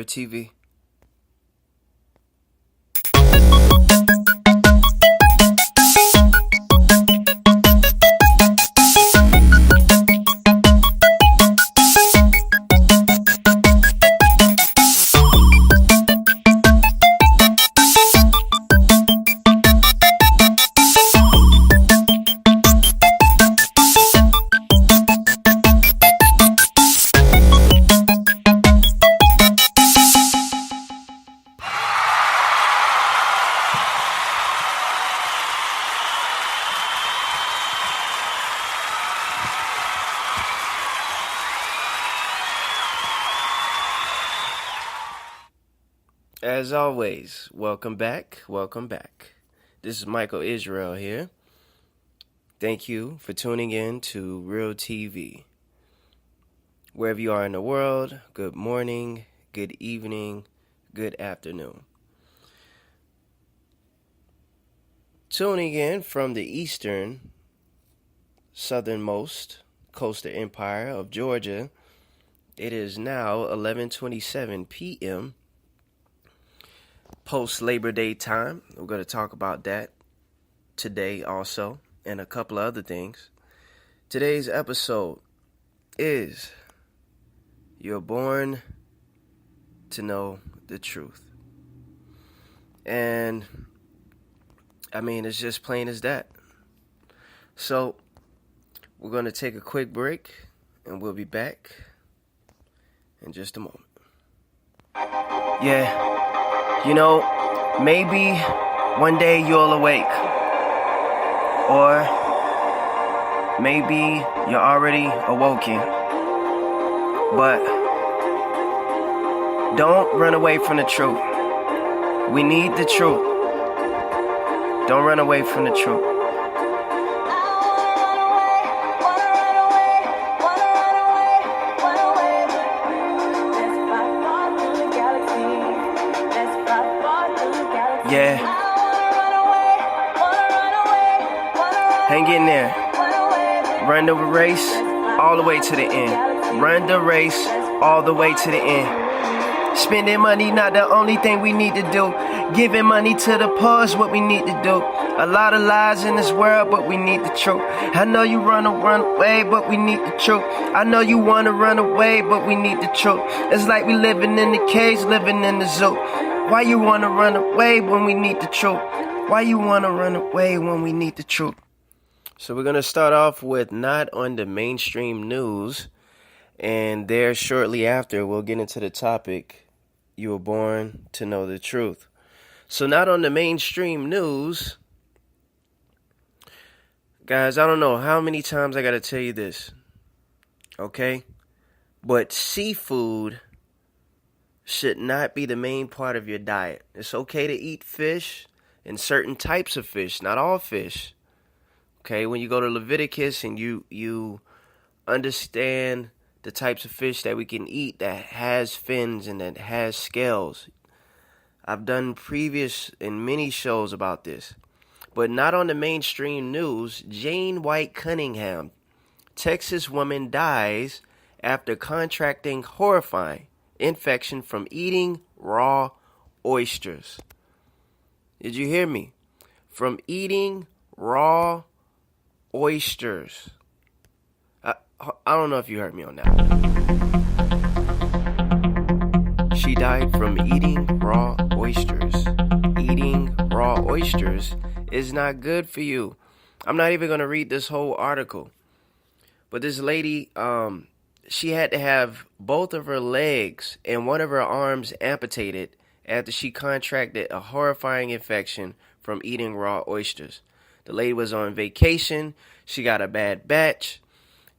TV. As always, welcome back. This is Michael Israel here. Thank you for tuning in to Real TV. Wherever you are in the world, good morning, good evening, good afternoon. Tuning in from the southernmost coastal empire of Georgia, it is now 11:27 p.m. post-Labor Day time. We're going to talk about that today also, and a couple of other things. Today's episode is You're Born to Know the Truth. And, it's just plain as that. So, we're going to take a quick break, and we'll be back in just a moment. Yeah. Maybe one day you'll awake, or maybe you're already awoken, but don't run away from the truth. We need the truth. Don't run away from the truth. Yeah. Hang in there. Run the race all the way to the end. Run the race all the way to the end. Spending money not the only thing we need to do. Giving money to the poor is what we need to do. A lot of lies in this world, but we need the truth. I know you run away, but we need the truth. I know you wanna run away, but we need the truth. It's like we living in the cage, living in the zoo. Why you wanna run away when we need the truth? Why you wanna run away when we need the truth? So we're gonna start off with not on the mainstream news, and there shortly after we'll get into the topic, you were born to know the truth. So not on the mainstream news, guys, I don't know how many times I gotta tell you this, okay? But seafood should not be the main part of your diet. It's okay to eat fish and certain types of fish, not all fish. Okay, when you go to Leviticus and you understand the types of fish that we can eat that has fins and that has scales. I've done previous and many shows about this. But not on the mainstream news. Jane White Cunningham, Texas woman, dies after contracting horrifying infection from eating raw oysters. Did you hear me? From eating raw oysters. I don't know if you heard me on that. She died from eating raw oysters. Eating raw oysters is not good for you. I'm not even going to read this whole article. But this lady, she had to have both of her legs and one of her arms amputated after she contracted a horrifying infection from eating raw oysters. The lady was on vacation. She got a bad batch,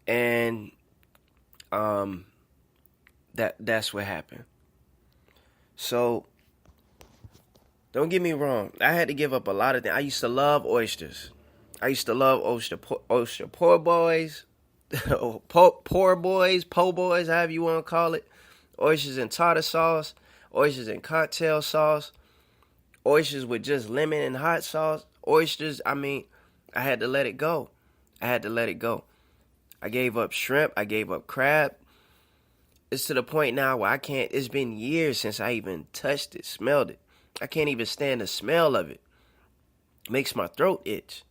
and that's what happened. So don't get me wrong. I had to give up a lot of things. I used to love oysters. I used to love oyster poor boys. Poor boys, po' boys, however you want to call it. Oysters in tartar sauce, oysters in cocktail sauce, oysters with just lemon and hot sauce. Oysters, I had to let it go. I gave up shrimp, I gave up crab, It's to the point now where I can't. It's been years since I even touched it, smelled it. I can't even stand the smell of it. It makes my throat itch.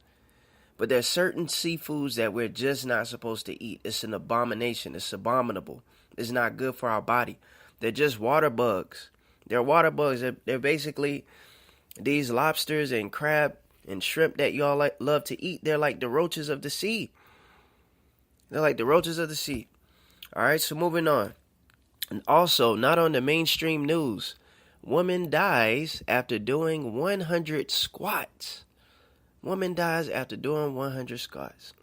But there's certain seafoods that we're just not supposed to eat. It's an abomination. It's abominable. It's not good for our body. They're just water bugs. They're water bugs. They're basically these lobsters and crab and shrimp that y'all love to eat. They're like the roaches of the sea. They're like the roaches of the sea. All right, so moving on. And also, not on the mainstream news, woman dies after doing 100 squats. Woman dies after doing 100 squats.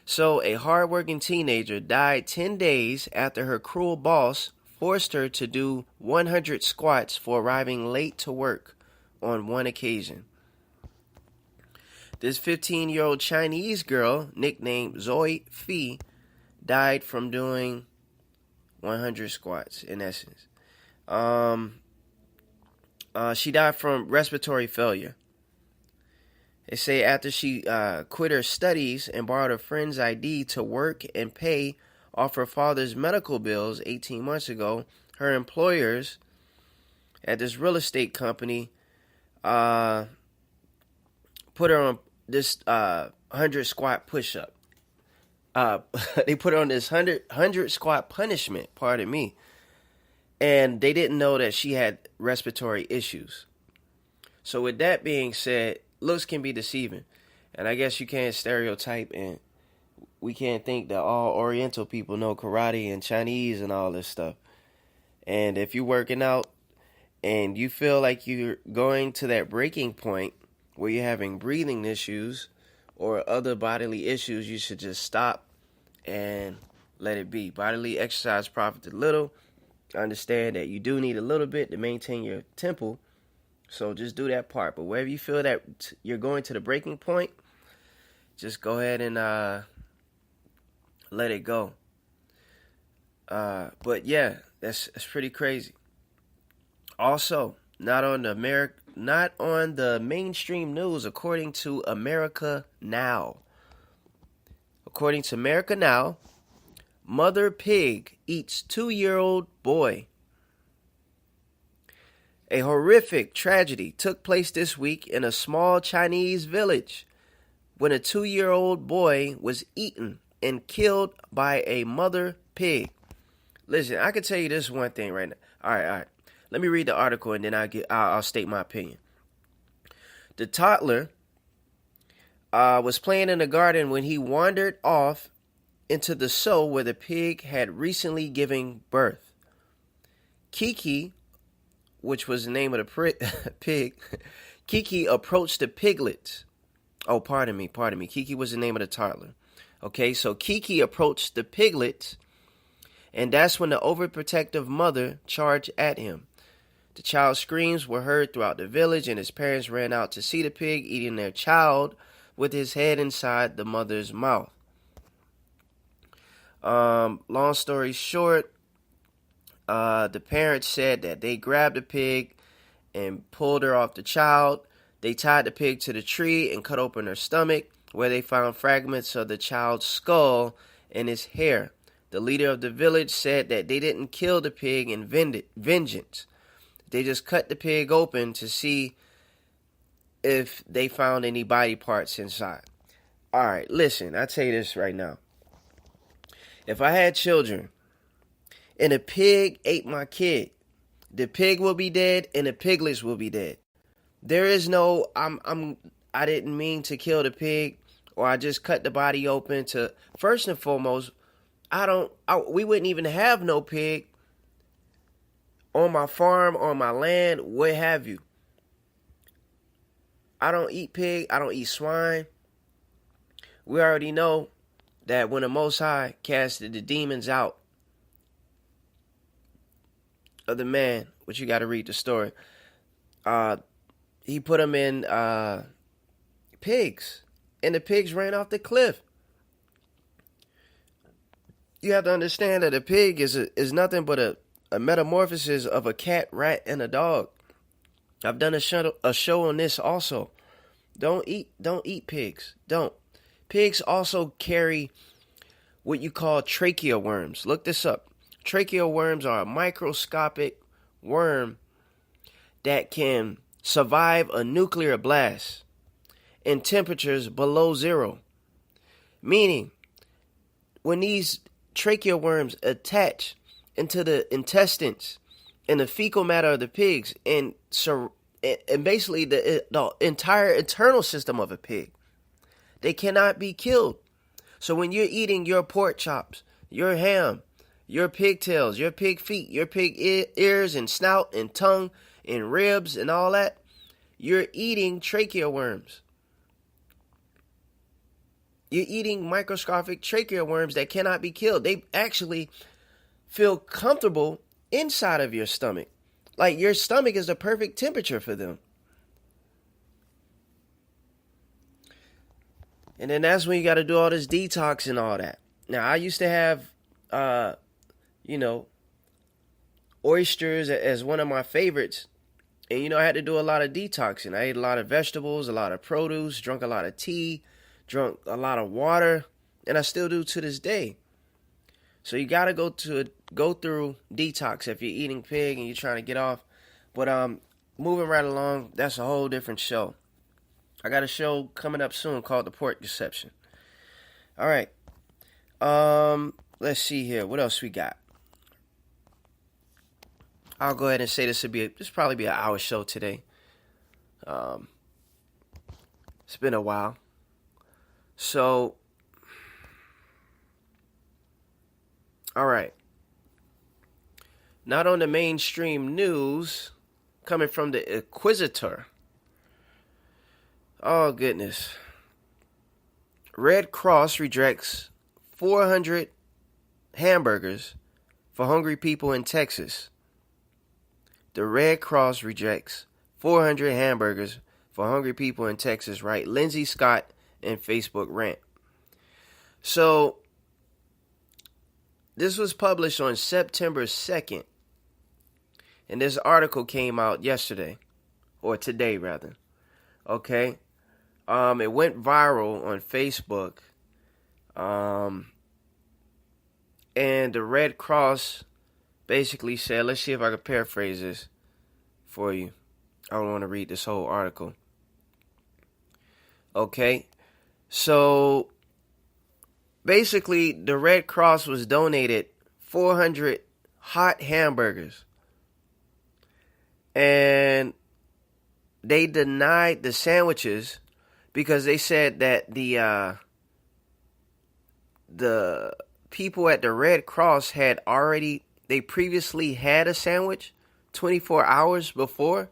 So, a hardworking teenager died 10 days after her cruel boss forced her to do 100 squats for arriving late to work on one occasion. This 15-year-old Chinese girl, nicknamed Zoe Fee, died from doing 100 squats, in essence. She died from respiratory failure. They say after she quit her studies and borrowed a friend's ID to work and pay off her father's medical bills 18 months ago, her employers at this real estate company put her on this 100 squat push-up. They put her on this 100 squat punishment, pardon me. And they didn't know that she had respiratory issues. So with that being said, looks can be deceiving. And I guess you can't stereotype, and we can't think that all Oriental people know karate and Chinese and all this stuff. And if you're working out and you feel like you're going to that breaking point where you're having breathing issues or other bodily issues, you should just stop and let it be. Bodily exercise profits little. Understand that you do need a little bit to maintain your temple. So just do that part. But wherever you feel that you're going to the breaking point, just go ahead and let it go. But yeah, that's pretty crazy. Also, not on the mainstream news, according to America Now. According to America Now, mother pig eats 2-year-old boy. A horrific tragedy took place this week in a small Chinese village when a 2-year-old boy was eaten and killed by a mother pig. Listen, I can tell you this one thing right now. All right. Let me read the article and then I'll state my opinion. The toddler was playing in the garden when he wandered off into the sow where the pig had recently given birth. Kiki, which was the name of the pig, Kiki approached the piglets. Oh, pardon me. Kiki was the name of the toddler. Okay, so Kiki approached the piglets, and that's when the overprotective mother charged at him. The child's screams were heard throughout the village, and his parents ran out to see the pig eating their child with his head inside the mother's mouth. Long story short, the parents said that they grabbed the pig and pulled her off the child. They tied the pig to the tree and cut open her stomach, where they found fragments of the child's skull and his hair. The leader of the village said that they didn't kill the pig in vengeance. They just cut the pig open to see if they found any body parts inside. All right, listen, I'll tell you this right now. If I had children and a pig ate my kid, the pig will be dead and the piglets will be dead. There is no, I didn't mean to kill the pig, or I just cut the body open to, first and foremost, we wouldn't even have no pig on my farm, on my land, what have you. I don't eat pig, I don't eat swine. We already know that when the Most High casted the demons out of the man, which you got to read the story, he put them in pigs, and the pigs ran off the cliff. You have to understand that a pig is nothing but a metamorphosis of a cat, rat, and a dog. I've done a show on this also. Don't eat pigs. Don't. Pigs also carry what you call trachea worms. Look this up. Tracheal worms are a microscopic worm that can survive a nuclear blast in temperatures below zero. Meaning, when these tracheal worms attach into the intestines and the fecal matter of the pigs and basically the entire internal system of a pig, they cannot be killed. So when you're eating your pork chops, your ham, your pigtails, your pig feet, your pig ears and snout and tongue and ribs and all that, you're eating tracheal worms. You're eating microscopic tracheal worms that cannot be killed. They actually feel comfortable inside of your stomach. Like your stomach is the perfect temperature for them. And then that's when you got to do all this detox and all that. Now, I used to have, oysters as one of my favorites. And, I had to do a lot of detoxing. I ate a lot of vegetables, a lot of produce, drank a lot of tea, drank a lot of water, and I still do to this day. So you got to go through detox if you're eating pig and you're trying to get off. But moving right along, that's a whole different show. I got a show coming up soon called The Pork Deception. All right. Let's see here. What else we got? I'll go ahead and say this probably be an hour show today. It's been a while. So, all right. Not on the mainstream news, coming from the Inquisitor. Oh, goodness. Red Cross rejects 400 hamburgers for hungry people in Texas. The Red Cross rejects 400 hamburgers for hungry people in Texas, right? Lindsay Scott in Facebook rant. So, this was published on September 2nd. And this article came out yesterday. Or today, rather. Okay? It went viral on Facebook. And the Red Cross basically said, let's see if I can paraphrase this for you. I don't want to read this whole article. Okay? So, basically, the Red Cross was donated 400 hot hamburgers. And they denied the sandwiches because they said that the people at the Red Cross they previously had a sandwich 24 hours before.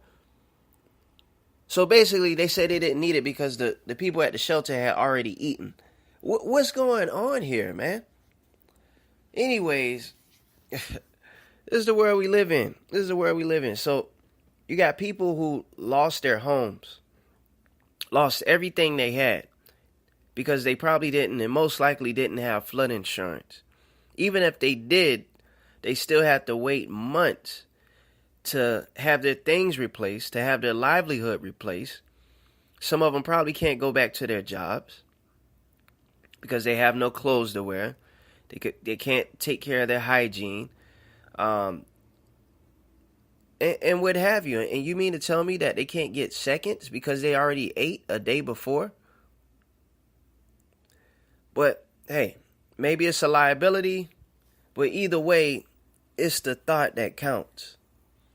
So basically, they said they didn't need it because the people at the shelter had already eaten. What's going on here, man? Anyways, this is the world we live in. So, you got people who lost their homes, lost everything they had, because they probably didn't, and most likely didn't have flood insurance. Even if they did, they still have to wait months to have their things replaced, to have their livelihood replaced. Some of them probably can't go back to their jobs because they have no clothes to wear. They can't take care of their hygiene. And what have you. And you mean to tell me that they can't get seconds because they already ate a day before? But, hey, maybe it's a liability. But either way, it's the thought that counts.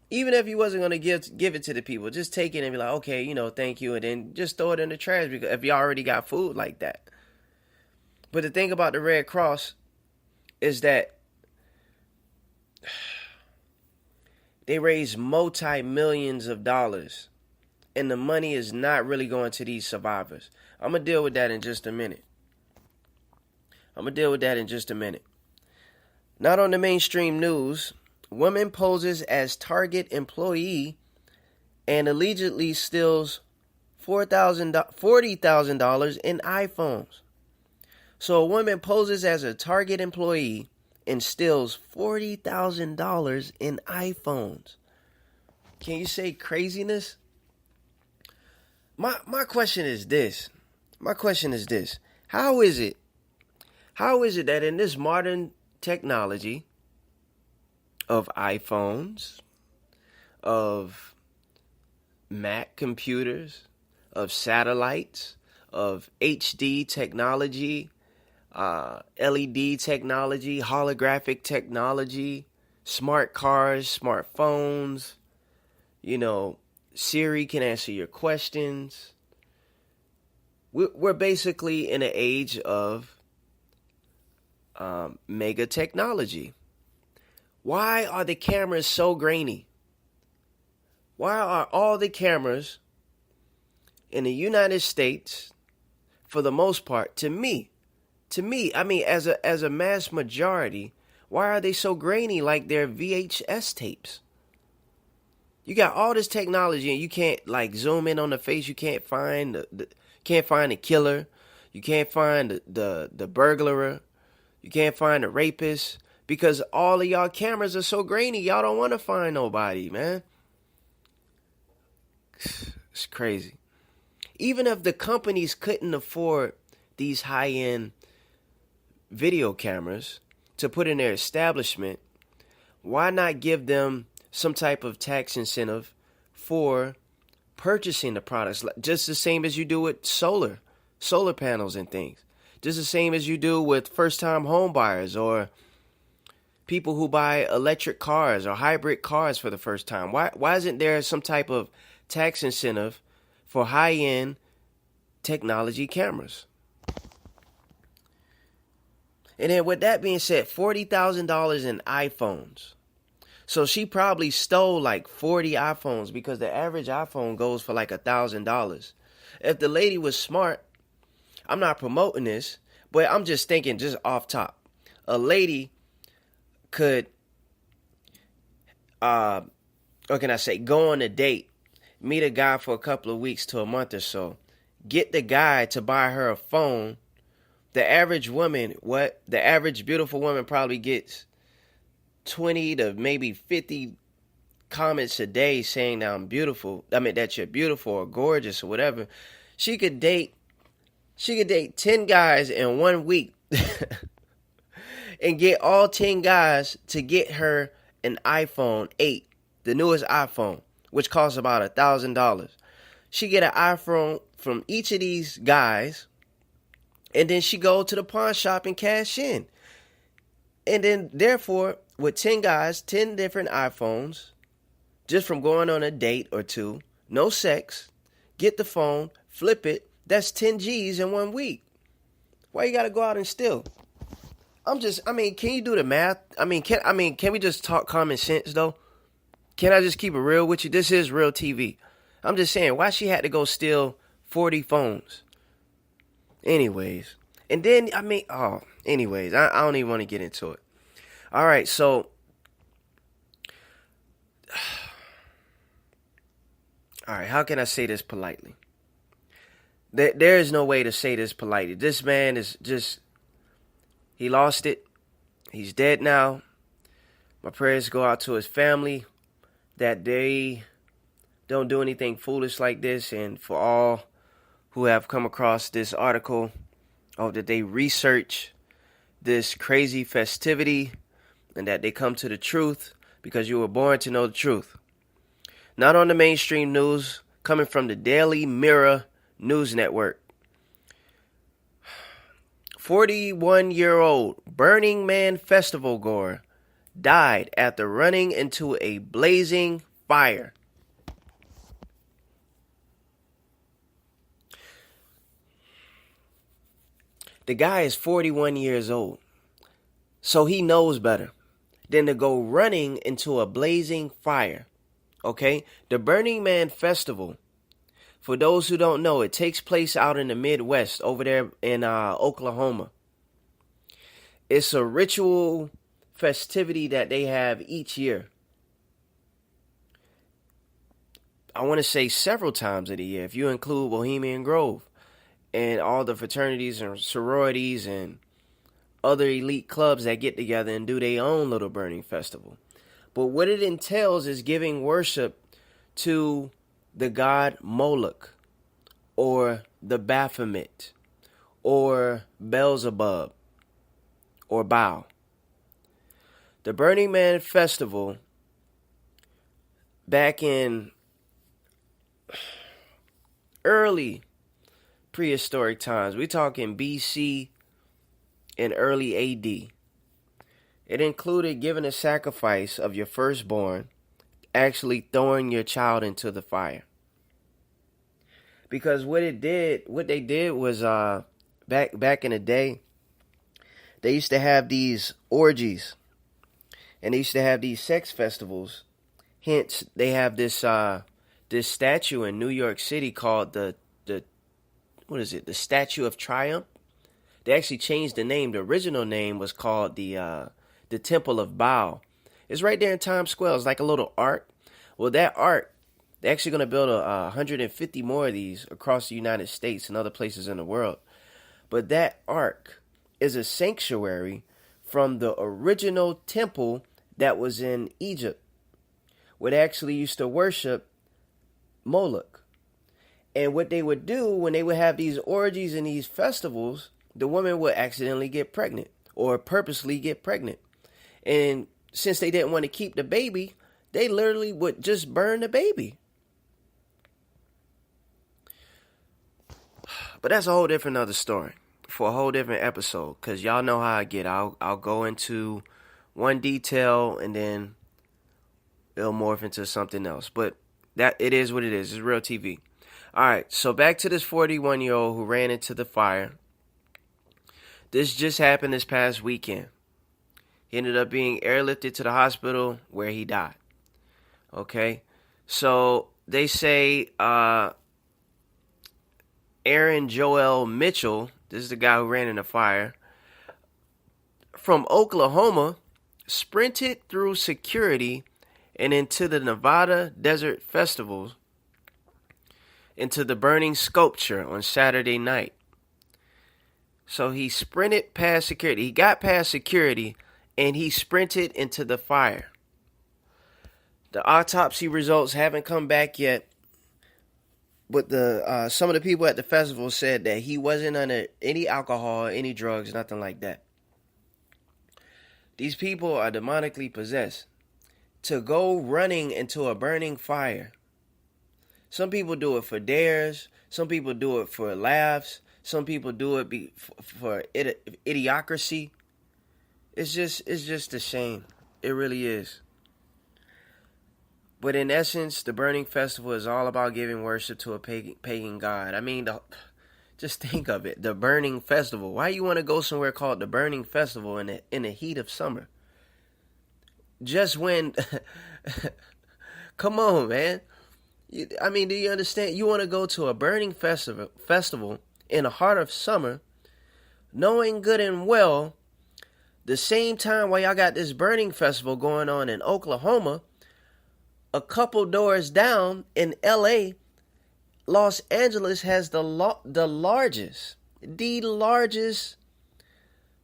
Even if you wasn't going to give it to the people, just take it and be like, okay, thank you. And then just throw it in the trash because if you already got food like that. But the thing about the Red Cross is that they raise multi-millions of dollars, and the money is not really going to these survivors. I'm going to deal with that in just a minute. Not on the mainstream news, woman poses as Target employee and allegedly steals $40,000 in iPhones. So a woman poses as a Target employee and steals $40,000 in iPhones. Can you say craziness? My question is this. How is it that in this modern technology, of iPhones, of Mac computers, of satellites, of HD technology, LED technology, holographic technology, smart cars, smartphones. Siri can answer your questions. We're basically in an age of mega technology. Why are the cameras so grainy? Why are all the cameras in the United States, for the most part, to me, I mean, as a mass majority, why are they so grainy like they're VHS tapes? You got all this technology and you can't like zoom in on the face. You can't find the killer. You can't find the burglar. You can't find the rapist because all of y'all cameras are so grainy. Y'all don't want to find nobody, man. It's crazy. Even if the companies couldn't afford these high-end video cameras to put in their establishment, why not give them some type of tax incentive for purchasing the products? Just the same as you do with solar panels and things. Just the same as you do with first-time home buyers or people who buy electric cars or hybrid cars for the first time. Why isn't there some type of tax incentive for high-end technology cameras? And then with that being said, $40,000 in iPhones. So she probably stole like 40 iPhones because the average iPhone goes for like $1,000. If the lady was smart, I'm not promoting this, but I'm just thinking just off top. A lady could, what can I say, go on a date, meet a guy for a couple of weeks to a month or so, get the guy to buy her a phone. The average beautiful woman probably gets 20 to maybe 50 comments a day saying that I'm beautiful. I mean, that you're beautiful or gorgeous or whatever. She could date 10 guys in 1 week and get all 10 guys to get her an iPhone 8, the newest iPhone, which costs about $1,000. She get an iPhone from each of these guys, and then she go to the pawn shop and cash in. And then, therefore, with 10 guys, 10 different iPhones, just from going on a date or two, no sex, get the phone, flip it, that's 10 G's in 1 week. Why you gotta go out and steal? Can you do the math? Can we just talk common sense, though? Can I just keep it real with you? This is real TV. I'm just saying, why she had to go steal 40 phones? Anyways. And then, I don't even want to get into it. All right, so. All right, how can I say this politely? There is no way to say this politely. This man is just, he lost it. He's dead now. My prayers go out to his family that they don't do anything foolish like this. And for all who have come across this article, I hope that they research this crazy festivity and that they come to the truth, because you were born to know the truth. Not on the mainstream news, coming from the Daily Mirror News Network. 41-year-old Burning Man festival goer died after running into a blazing fire. The guy is 41 years old, so he knows better than to go running into a blazing fire. Okay? The Burning Man Festival, for those who don't know, it takes place out in the Midwest, over there in Oklahoma. It's a ritual festivity that they have each year. I want to say several times of the year, if you include Bohemian Grove and all the fraternities and sororities and other elite clubs that get together and do their own little burning festival. But what it entails is giving worship to the god Moloch, or the Baphomet, or Beelzebub, or Baal. The Burning Man Festival back in early prehistoric times, we're talking BC and early AD. It included giving a sacrifice of your firstborn, actually throwing your child into the fire. Because what they did was back in the day, they used to have these orgies, and they used to have these sex festivals. Hence, they have this statue in New York City called the what is it? The Statue of Triumph. They actually changed the name. The original name was called the Temple of Baal. It's right there in Times Square. It's like a little ark. Well, that ark, they're actually going to build 150 more of these across the United States and other places in the world. But that ark is a sanctuary from the original temple that was in Egypt, where they actually used to worship Moloch. And what they would do when they would have these orgies and these festivals, the woman would accidentally get pregnant or purposely get pregnant. And since they didn't want to keep the baby, they literally would just burn the baby. But that's a whole different other story for a whole different episode, because y'all know how I get. I'll go into one detail and then it'll morph into something else. But that it is what it is. It's real TV. All right, so back to this 41-year-old who ran into the fire. This just happened this past weekend. He ended up being airlifted to the hospital where he died. Okay, so they say Aaron Joel Mitchell, this is the guy who ran in the fire, from Oklahoma, sprinted through security and into the Nevada Desert Festival, into the burning sculpture on Saturday night. So he sprinted past security. He got past security and he sprinted into the fire. The autopsy results haven't come back yet, but some of the people at the festival said that he wasn't under any alcohol, any drugs, nothing like that. These people are demonically possessed. To go running into a burning fire. Some people do it for dares. Some people do it for laughs. Some people do it for idiocracy. It's just a shame. It really is. But in essence, the Burning Festival is all about giving worship to a pagan god. I mean, just think of it. The Burning Festival. Why you want to go somewhere called the Burning Festival in the heat of summer? Just when... Come on, man. Do you understand? You want to go to a burning festival in the heart of summer, knowing good and well, the same time while y'all got this burning festival going on in Oklahoma, a couple doors down in LA, Los Angeles has the largest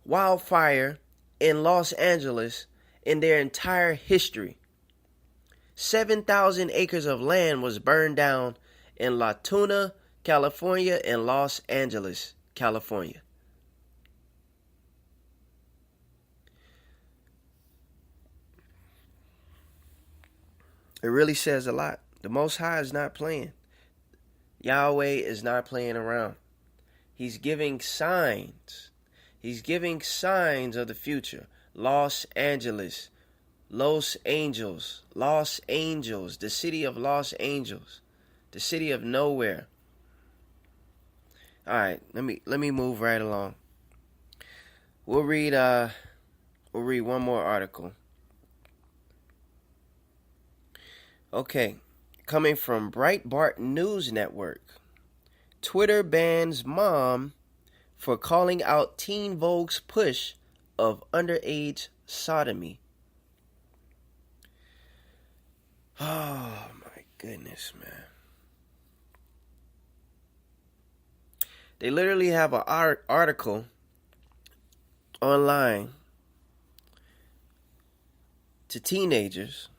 wildfire in Los Angeles in their entire history. 7,000 acres of land was burned down in La Tuna, California, and Los Angeles, California. It really says a lot. The Most High is not playing. Yahweh is not playing around. He's giving signs. He's giving signs of the future. Los Angeles, Los Angeles, the city of Los Angeles, the city of nowhere. All right, let me move right along. We'll read one more article. Okay, coming from Breitbart News Network. Twitter bans mom for calling out Teen Vogue's push of underage sodomy. Oh my goodness, man. They literally have an article online to teenagers,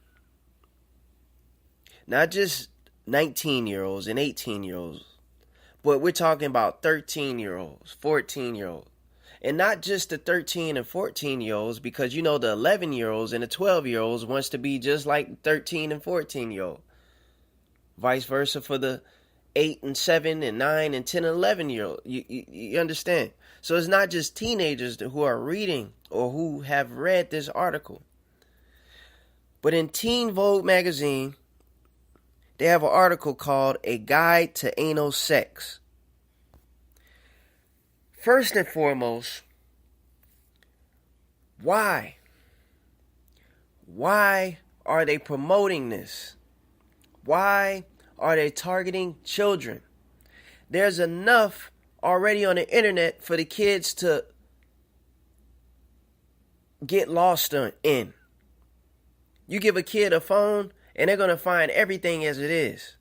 not just 19-year-olds and 18-year-olds, but we're talking about 13-year-olds, 14-year-olds. And not just the 13 and 14-year-olds, because you know the 11-year-olds and the 12-year-olds wants to be just like 13 and 14-year-old. Vice versa for the 8 and 7 and 9 and 10 and 11-year-old. You understand? So it's not just teenagers who are reading or who have read this article. But in Teen Vogue magazine, they have an article called A Guide to Anal Sex. First and foremost, why? Why are they promoting this? Why are they targeting children? There's enough already on the internet for the kids to get lost in. You give a kid a phone and they're going to find everything as it is.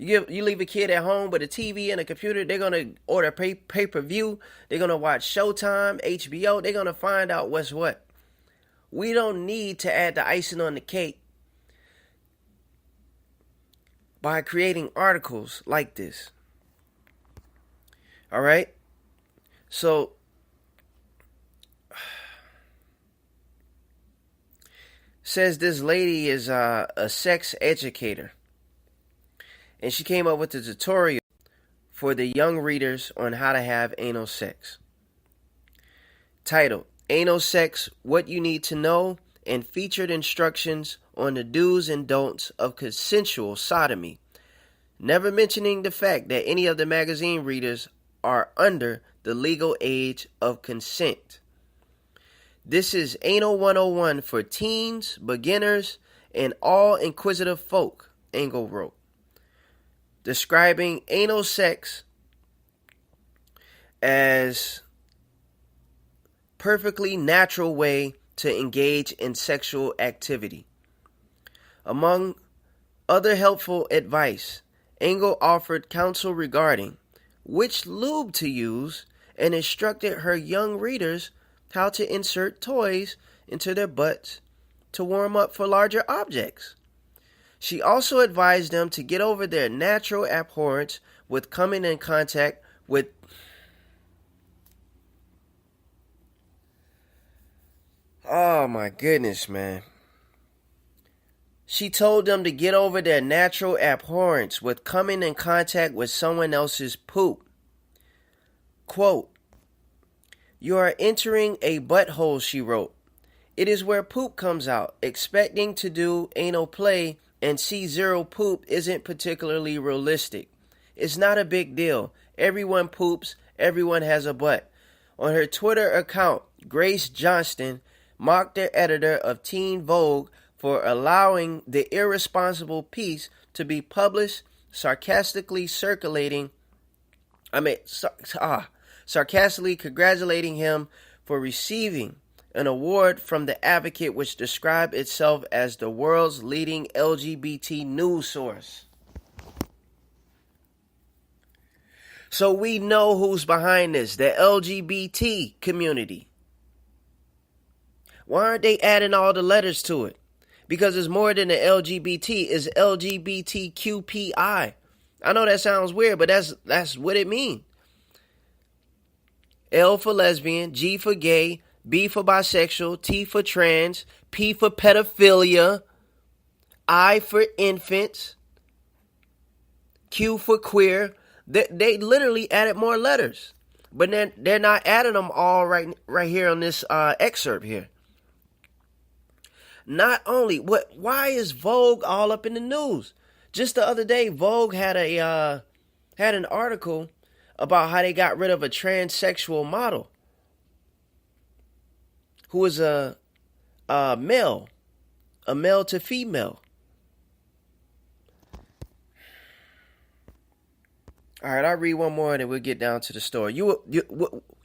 You leave a kid at home with a TV and a computer, they're going to order pay-per-view. They're going to watch Showtime, HBO. They're going to find out what's what. We don't need to add the icing on the cake by creating articles like this. All right? So, says this lady is a sex educator. And she came up with a tutorial for the young readers on how to have anal sex. Titled, Anal Sex, What You Need to Know, and featured instructions on the do's and don'ts of consensual sodomy, never mentioning the fact that any of the magazine readers are under the legal age of consent. This is Anal 101 for teens, beginners, and all inquisitive folk, Engel wrote, describing anal sex as perfectly natural way to engage in sexual activity. Among other helpful advice, Engel offered counsel regarding which lube to use and instructed her young readers how to insert toys into their butts to warm up for larger objects. She also advised them to get over their natural abhorrence with coming in contact with oh my goodness, man. She told them to get over their natural abhorrence with coming in contact with someone else's poop. Quote, you are entering a butthole, she wrote. It is where poop comes out. Expecting to do anal play and see zero poop isn't particularly realistic. It's not a big deal. Everyone poops. Everyone has a butt. On her Twitter account, Grace Johnston mocked the editor of Teen Vogue for allowing the irresponsible piece to be published, sarcastically congratulating him for receiving an award from The Advocate, which described itself as the world's leading LGBT news source. So we know who's behind this, the LGBT community. Why aren't they adding all the letters to it? Because it's more than the LGBT, it's LGBTQPI. I know that sounds weird, but that's what it means. L for lesbian, G for gay, B for bisexual, T for trans, P for pedophilia, I for infants, Q for queer. They literally added more letters, but then they're not adding them all right here on this excerpt here. Not only why is Vogue all up in the news? Just the other day, Vogue had an article about how they got rid of a transsexual model who was a male to female. All right, I'll read one more and then we'll get down to the story. You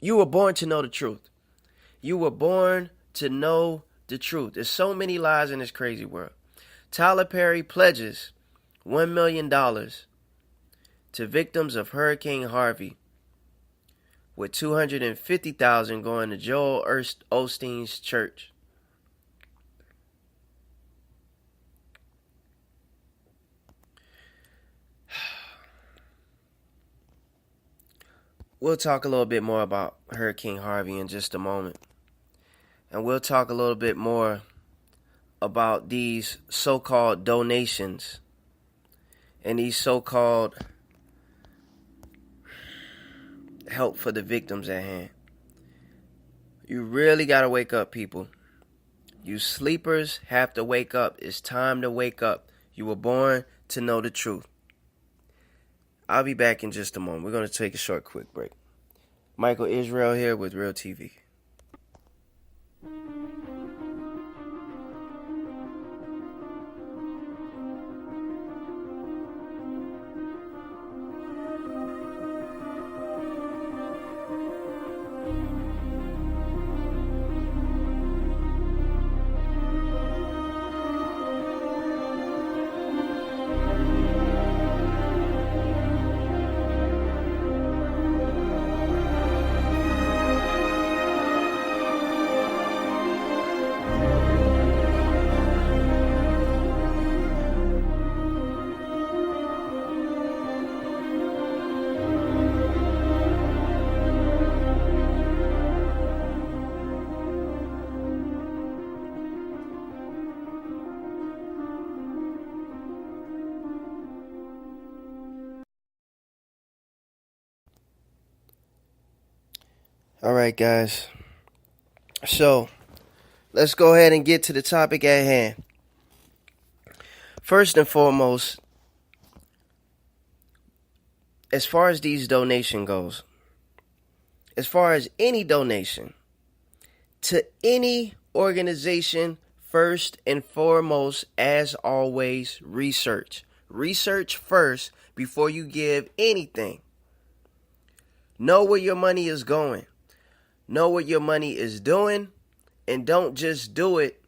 were born to know the truth. You were born to know the truth. There's so many lies in this crazy world. Tyler Perry pledges $1 million to victims of Hurricane Harvey, with $250,000 going to Joel Osteen's church. We'll talk a little bit more about Hurricane Harvey in just a moment. And we'll talk a little bit more about these so-called donations and these so-called help for the victims at hand. You really got to wake up, people. You sleepers have to wake up. It's time to wake up. You were born to know the truth. I'll be back in just a moment. We're going to take a short, quick break. Michael Israel here with Real TV. All right, guys. So, let's go ahead and get to the topic at hand. First and foremost, as far as these donation goes, as far as any donation to any organization, first and foremost, as always, research. Research first before you give anything. Know where your money is going. Know what your money is doing, and don't just do it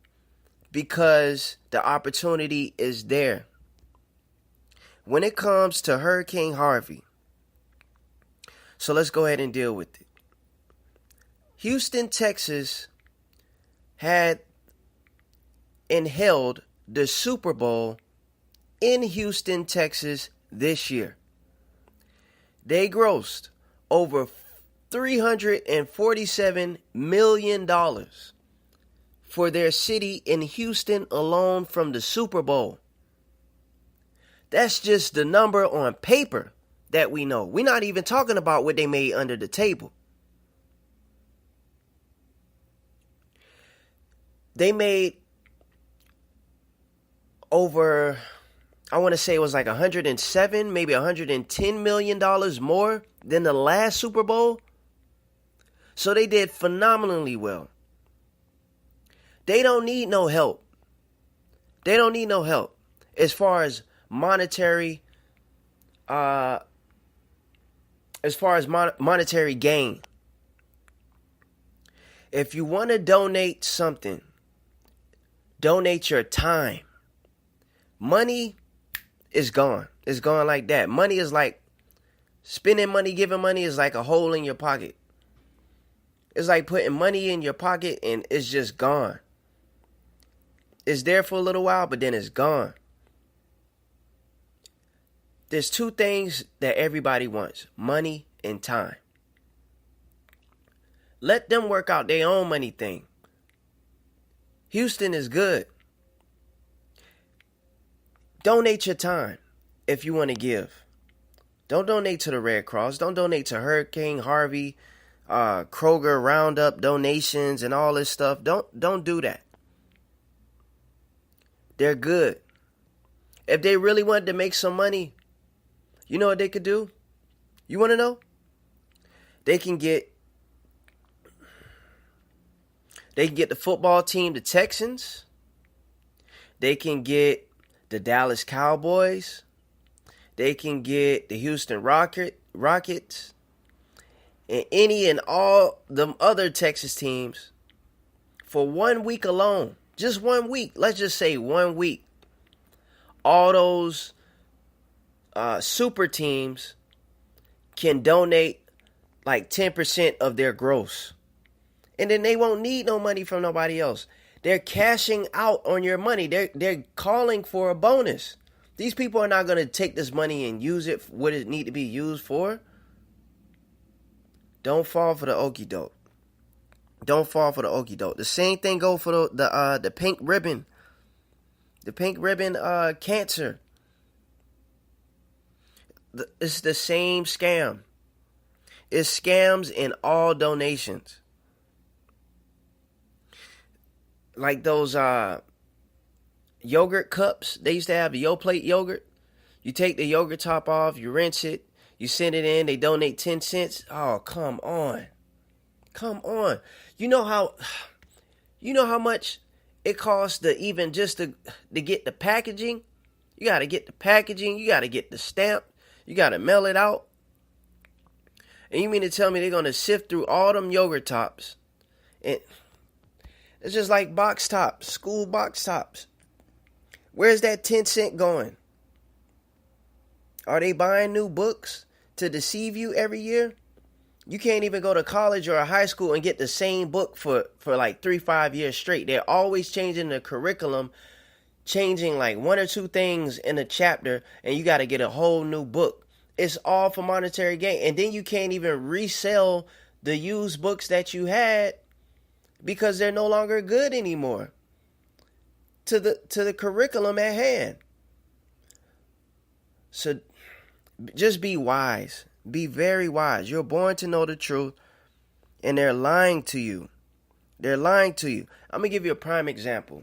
because the opportunity is there. When it comes to Hurricane Harvey, so let's go ahead and deal with it. Houston, Texas had and held the Super Bowl in Houston, Texas this year. They grossed over $347 million for their city in Houston alone from the Super Bowl. That's just the number on paper that we know. We're not even talking about what they made under the table. They made over, I want to say it was like 107, maybe $110 million more than the last Super Bowl. So they did phenomenally well. They don't need no help. They don't need no help as far as monetary monetary gain. If you want to donate something, donate your time. Money is gone. It's gone like that. Money is like spending money, giving money is like a hole in your pocket. It's like putting money in your pocket and it's just gone. It's there for a little while, but then it's gone. There's two things that everybody wants: money and time. Let them work out their own money thing. Houston is good. Donate your time if you want to give. Don't donate to the Red Cross. Don't donate to Hurricane Harvey, Kroger Roundup donations and all this stuff. Don't do that. They're good. If they really wanted to make some money, you know what they could do? You want to know? They can get the football team, the Texans. They can get the Dallas Cowboys. They can get the Houston Rockets. And any and all them other Texas teams for 1 week alone. Just 1 week. Let's just say 1 week. All those super teams can donate like 10% of their gross. And then they won't need no money from nobody else. They're cashing out on your money. They're calling for a bonus. These people are not going to take this money and use it for what it need to be used for. Don't fall for the okie doke. Don't fall for the okie doke. The same thing go for the pink ribbon. The pink ribbon cancer. It's the same scam. It's scams in all donations. Like those yogurt cups. They used to have the Yoplait yogurt. You take the yogurt top off, you rinse it, you send it in, they donate 10 cents. Oh, come on. Come on. You know how much it costs to even just to get the packaging? You got to get the packaging, you got to get the stamp, you got to mail it out. And you mean to tell me they're going to sift through all them yogurt tops? And it's just like box tops, school box tops. Where's that 10 cent going? Are they buying new books to deceive you every year? You can't even go to college or a high school and get the same book for like 3-5 years straight. They're always changing the curriculum, changing like one or two things in a chapter, and you got to get a whole new book. It's all for monetary gain. And then you can't even resell the used books that you had because they're no longer good anymore to the curriculum at hand. So just be wise. Be very wise. You're born to know the truth, and they're lying to you. They're lying to you. I'm going to give you a prime example.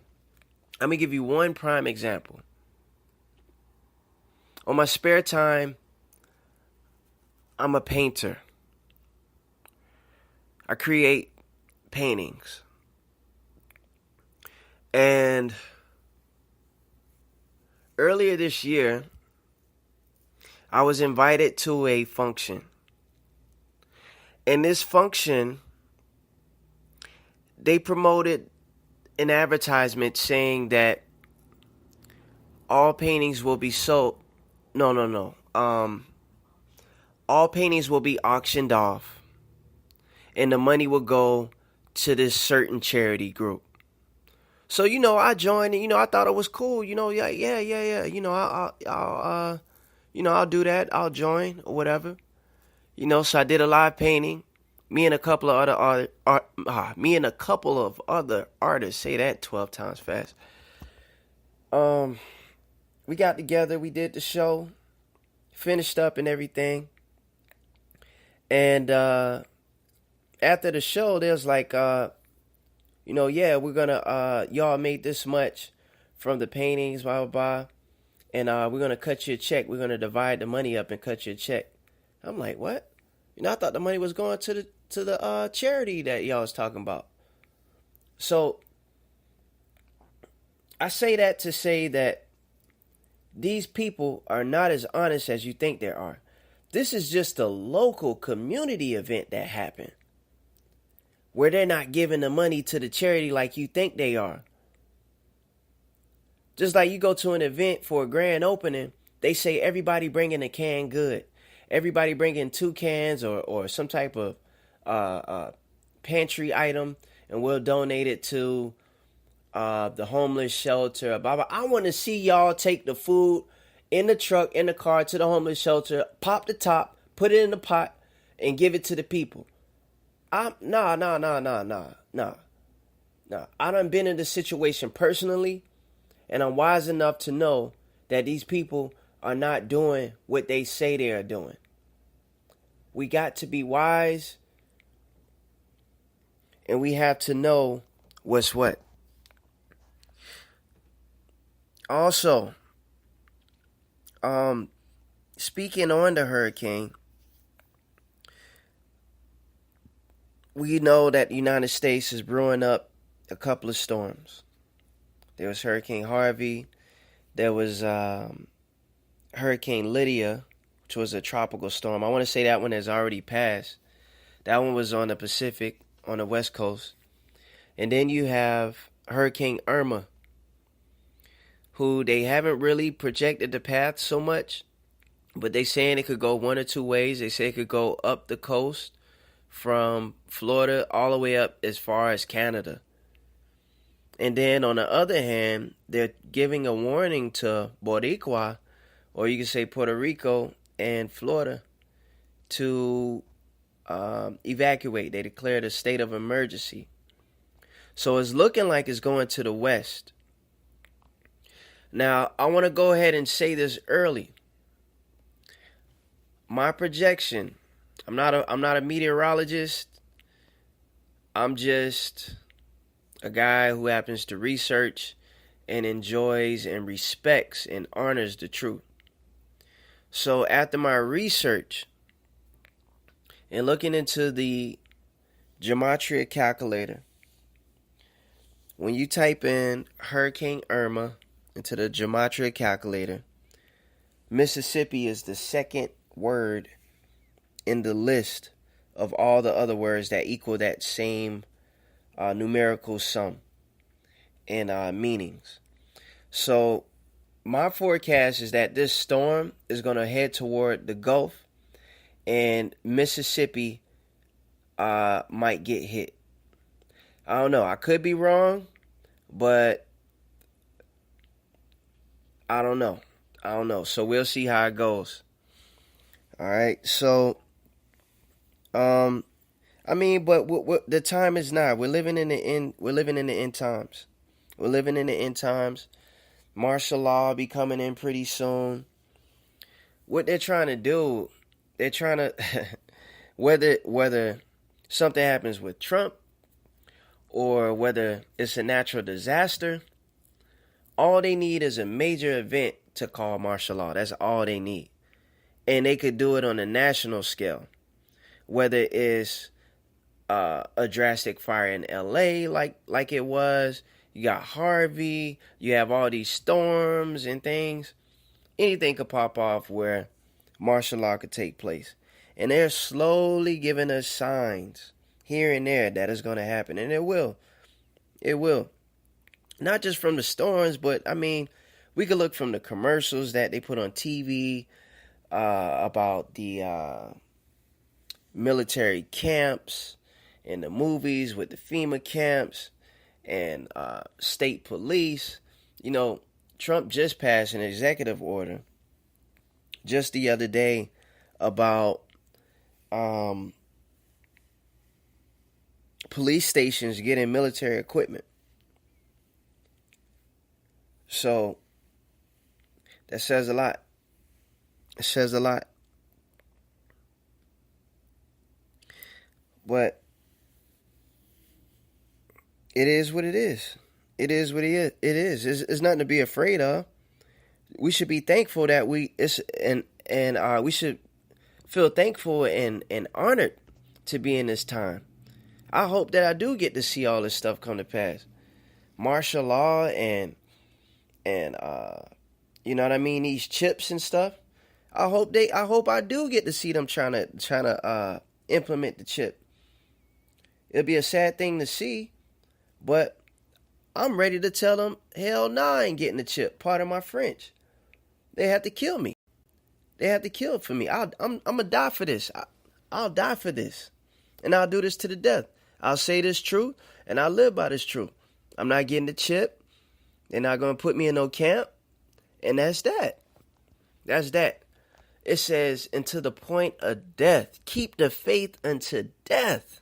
I'm going to give you one prime example. On my spare time, I'm a painter. I create paintings. And earlier this year, I was invited to a function. In this function, they promoted an advertisement saying that all paintings will be sold. No. All paintings will be auctioned off, and the money will go to this certain charity group. So, I joined, and, I thought it was cool. Yeah. I'll do that. I'll join or whatever. So I did a live painting. Me and a couple of other artists. Say that 12 times fast. We got together. We did the show. Finished up and everything. And after the show, there's like, we're gonna, y'all made this much from the paintings, blah, blah, blah. And we're going to cut you a check. We're going to divide the money up and cut you a check. I'm like, what? I thought the money was going to the charity that y'all was talking about. So I say that to say that these people are not as honest as you think they are. This is just a local community event that happened, where they're not giving the money to the charity like you think they are. Just like you go to an event for a grand opening, they say everybody bringing a canned good. Everybody bringing 2 cans or some type of pantry item, and we'll donate it to the homeless shelter. Blah, blah. I want to see y'all take the food in the truck, in the car to the homeless shelter, pop the top, put it in the pot, and give it to the people. Nah. I done been in this situation personally. And I'm wise enough to know that these people are not doing what they say they are doing. We got to be wise, and we have to know what's what. Also, speaking on the hurricane, we know that the United States is brewing up a couple of storms. There was Hurricane Harvey. There was Hurricane Lydia, which was a tropical storm. I want to say that one has already passed. That one was on the Pacific, on the West Coast. And then you have Hurricane Irma, who they haven't really projected the path so much, but they saying it could go one or two ways. They say it could go up the coast from Florida all the way up as far as Canada. And then on the other hand, they're giving a warning to Boricua, or you can say Puerto Rico and Florida, to evacuate. They declared a state of emergency. So it's looking like it's going to the west. Now, I want to go ahead and say this early. My projection, I'm not a meteorologist. I'm just a guy who happens to research and enjoys and respects and honors the truth. So after my research and looking into the gematria calculator, when you type in Hurricane Irma into the gematria calculator, Mississippi is the second word in the list of all the other words that equal that same numerical sum and meanings. So my forecast is that this storm is going to head toward the Gulf, and Mississippi might get hit. I don't know. I could be wrong, but I don't know. So we'll see how it goes. All right. So, but what the time is now. We're living in the end. We're living in the end times. We're living in the end times. Martial law be coming in pretty soon. What they're trying to do, they're trying to whether something happens with Trump or whether it's a natural disaster, all they need is a major event to call martial law. That's all they need. And they could do it on a national scale. Whether it's a drastic fire in LA like it was, you got Harvey, you have all these storms and things. Anything could pop off where martial law could take place. And they're slowly giving us signs here and there that it's going to happen. And it will. It will. Not just from the storms, but, we could look from the commercials that they put on TV about the military camps and the movies with the FEMA camps and state police. Trump just passed an executive order just the other day about police stations getting military equipment. So that says a lot. It says a lot. But it is what it is. It is what it is. It's nothing to be afraid of. We should be thankful that we should feel thankful and honored to be in this time. I hope that I do get to see all this stuff come to pass. Martial law and these chips and stuff. I hope I do get to see them trying to implement the chip. It'll be a sad thing to see, but I'm ready to tell them, hell no, I ain't getting the chip. Pardon my French. They have to kill me. They have to kill for me. I'm gonna die for this. I'll die for this, and I'll do this to the death. I'll say this truth, and I'll live by this truth. I'm not getting the chip. They're not gonna put me in no camp, and that's that. That's that. It says, unto the point of death. Keep the faith unto death.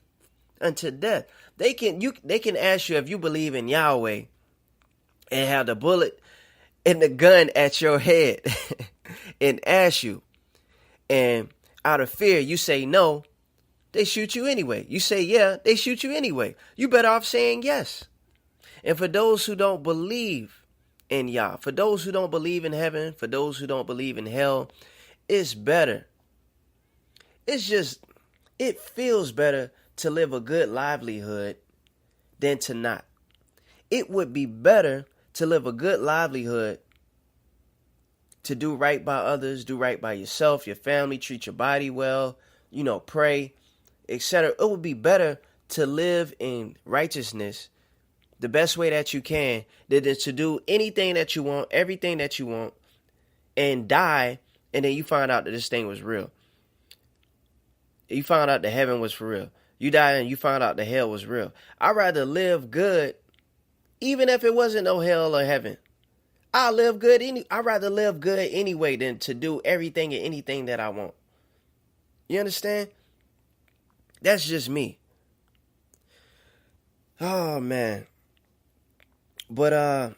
Unto death. They can ask you if you believe in Yahweh and have the bullet and the gun at your head and ask you. And out of fear, you say no, they shoot you anyway. You say yeah, they shoot you anyway. You better off saying yes. And for those who don't believe in Yah, for those who don't believe in heaven, for those who don't believe in hell, it's better. It feels better to live a good livelihood than to not. It would be better to live a good livelihood, to do right by others, do right by yourself, your family, treat your body well, pray, etc. It would be better to live in righteousness the best way that you can than to do anything that you want, everything that you want, and die, and then you find out that this thing was real. You found out that heaven was for real. You died and you found out the hell was real. I'd rather live good, even if it wasn't no hell or heaven. I'd rather live good anyway than to do everything and anything that I want. You understand? That's just me. Oh man. But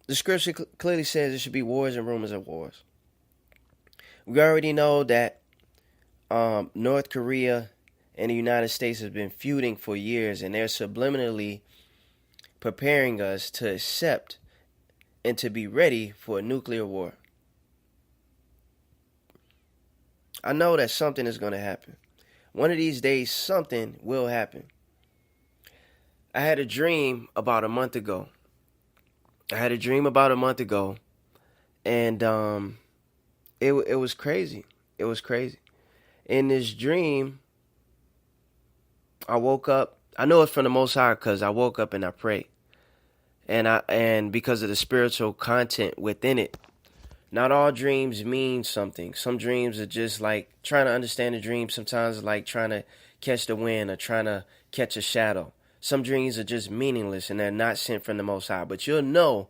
the scripture clearly says there should be wars and rumors of wars. We already know that North Korea and the United States have been feuding for years, and they're subliminally preparing us to accept and to be ready for a nuclear war. I know that something is going to happen. One of these days, something will happen. I had a dream about a month ago. And it was crazy. It was crazy. In this dream, I woke up. I know it's from the Most High because I woke up and I prayed. And because of the spiritual content within it. Not all dreams mean something. Some dreams are just like trying to understand the dream. Sometimes like trying to catch the wind or trying to catch a shadow. Some dreams are just meaningless and they're not sent from the Most High. But you'll know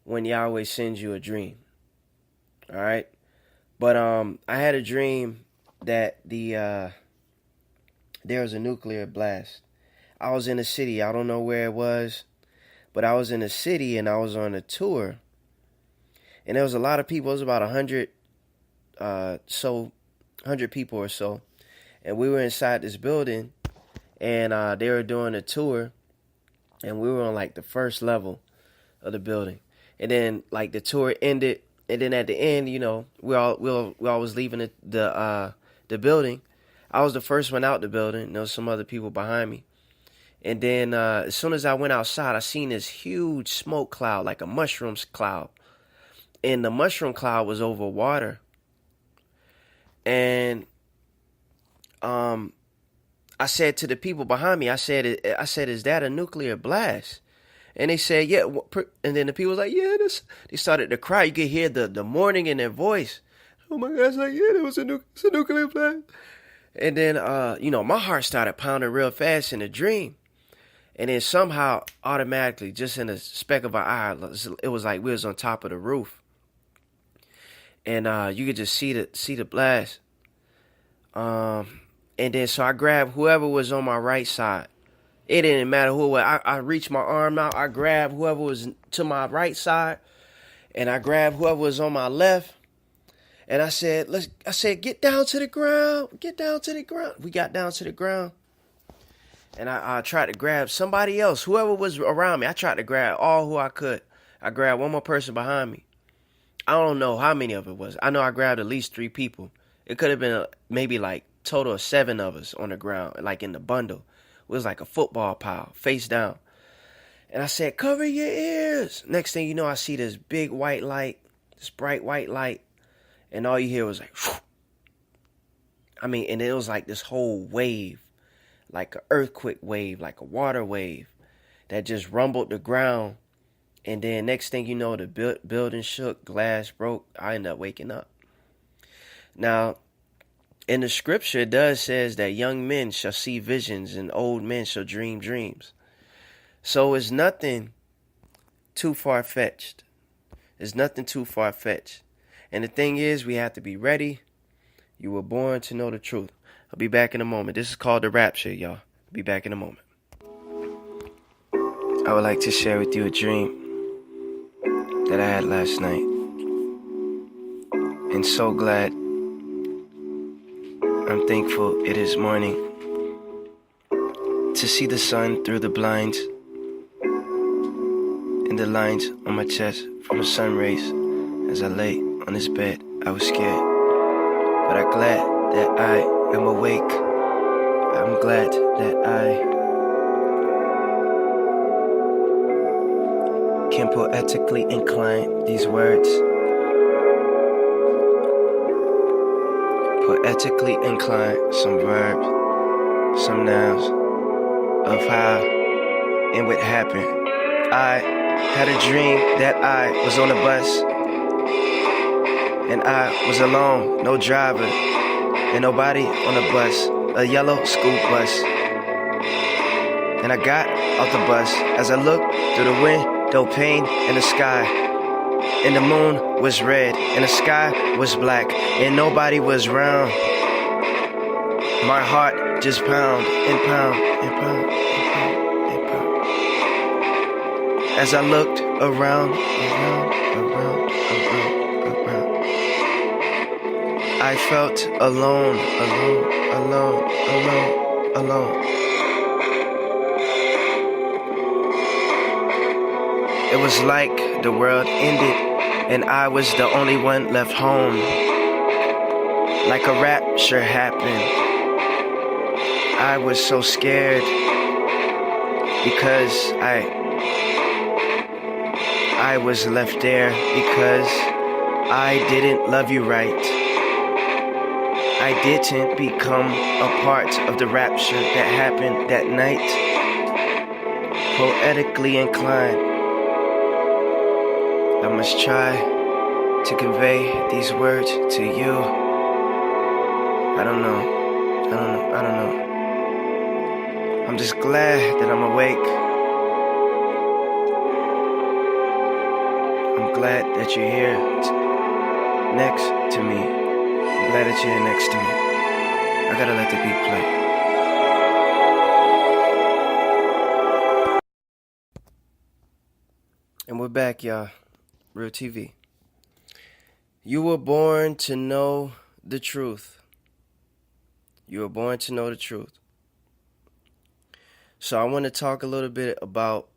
when Yahweh sends you a dream. All right? But I had a dream that there was a nuclear blast. I was in a city. I don't know where it was. But I was in a city and I was on a tour. And there was a lot of people. It was about 100 people or so. And we were inside this building. And they were doing a tour. And we were on like the first level of the building. And then like the tour ended. And then at the end, you know, we all was leaving the building. I was the first one out the building. There was some other people behind me. And then as soon as I went outside, I seen this huge smoke cloud, like a mushrooms cloud. And the mushroom cloud was over water. And I said to the people behind me, I said, is that a nuclear blast? And they said, yeah. And then the people was like, yeah, they started to cry. You could hear the mourning in their voice. Oh my gosh, like, yeah, it's a nuclear blast. And then, my heart started pounding real fast in a dream. And then somehow, automatically, just in a speck of an eye, it was like we was on top of the roof. And you could just see the blast. And then so I grabbed whoever was on my right side. It didn't matter who it was. I reached my arm out. I grabbed whoever was to my right side. And I grabbed whoever was on my left. And I said, get down to the ground. Get down to the ground. We got down to the ground. And I tried to grab somebody else, whoever was around me. I tried to grab all who I could. I grabbed one more person behind me. I don't know how many of it was. I know I grabbed at least 3 people. It could have been maybe like total of 7 of us on the ground, like in the bundle. It was like a football pile, face down. And I said, cover your ears. Next thing you know, I see this big white light, this bright white light. And all you hear was like, whew. And it was like this whole wave. Like an earthquake wave, like a water wave that just rumbled the ground. And then next thing you know, the building shook, glass broke. I ended up waking up. Now, in the scripture, it does says that young men shall see visions and old men shall dream dreams. So it's nothing too far-fetched. It's nothing too far-fetched. And the thing is, we have to be ready. You were born to know the truth. I'll be back in a moment. This is called the rapture, y'all. I'll be back in a moment. I would like to share with you a dream that I had last night. And so glad. I'm thankful it is morning to see the sun through the blinds and the lines on my chest from the sun rays. As I lay on this bed, I was scared, but I'm glad that I am awake. I'm glad that I can poetically incline these words. Poetically incline some verbs, some nouns of how it would happen. I had a dream that I was on a bus and I was alone, no driver and nobody on the bus, a yellow school bus. And I got off the bus as I looked through the window pane in the sky. And the moon was red and the sky was black and nobody was round. My heart just pound and pound and pound and pound and pound. As I looked around, I felt alone. It was like the world ended and I was the only one left home. Like a rapture happened. I was so scared because I was left there because I didn't love you right. I didn't become a part of the rapture that happened that night. Poetically inclined, I must try to convey these words to you. I don't know. I'm just glad that I'm awake. I'm glad that you're here next to me. I'm glad that you're here next to me. I gotta let the beat play. And we're back, y'all. Real TV. You were born to know the truth. You were born to know the truth. So I want to talk a little bit about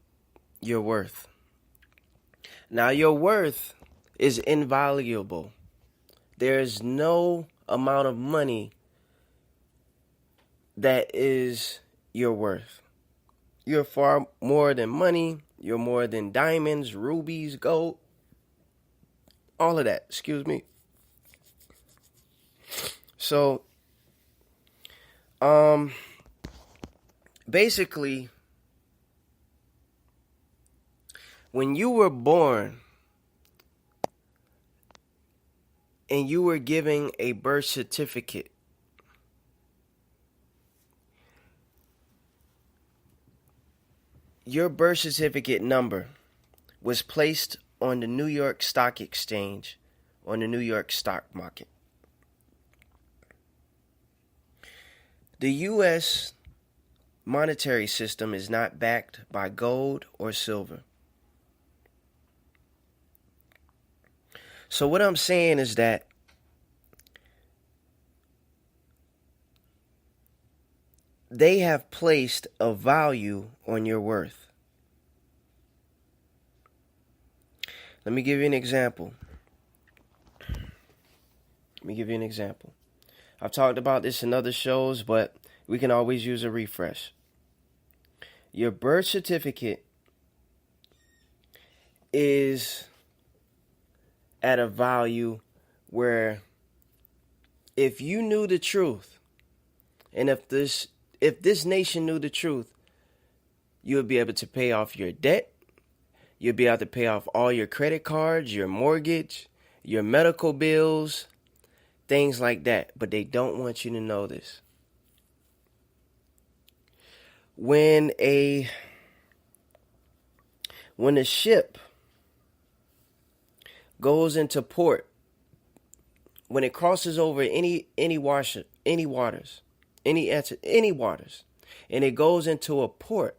your worth. Now, your worth is invaluable. There is no amount of money that is your worth. You're far more than money. You're more than diamonds, rubies, gold. All of that. Excuse me. So, basically, when you were born and you were given a birth certificate, your birth certificate number was placed on the New York Stock Exchange, on the New York stock market. The U.S. monetary system is not backed by gold or silver. So what I'm saying is that they have placed a value on your worth. Let me give you an example. I've talked about this in other shows, but we can always use a refresh. Your birth certificate is at a value where if you knew the truth, and if this nation knew the truth, you would be able to pay off your debt. You'll be able to pay off all your credit cards, your mortgage, your medical bills, things like that. But they don't want you to know this. When a ship goes into port, when it crosses over any waters, and it goes into a port,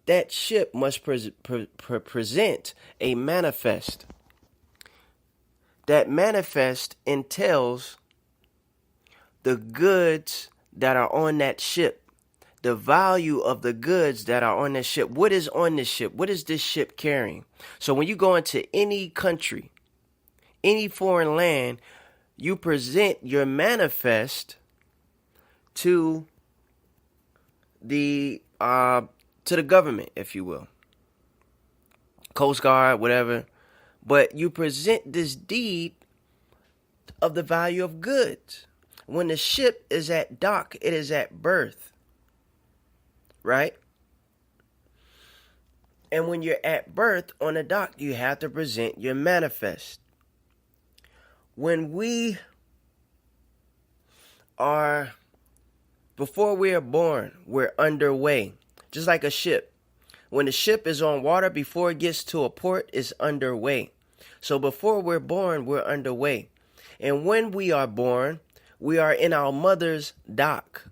that ship must present a manifest. That manifest entails the goods that are on that ship, the value of the goods that are on that ship. What is on this ship? What is this ship carrying? So when you go into any country, any foreign land, you present your manifest to the government, if you will, Coast Guard, whatever. But you present this deed of the value of goods. When the ship is at dock, it is at berth, right? And when you're at berth on the dock, you have to present your manifest. When we are, before we are born, we're underway. Just like a ship. When the ship is on water, before it gets to a port, it's underway. So before we're born, we're underway. And when we are born, We are in our mother's dock.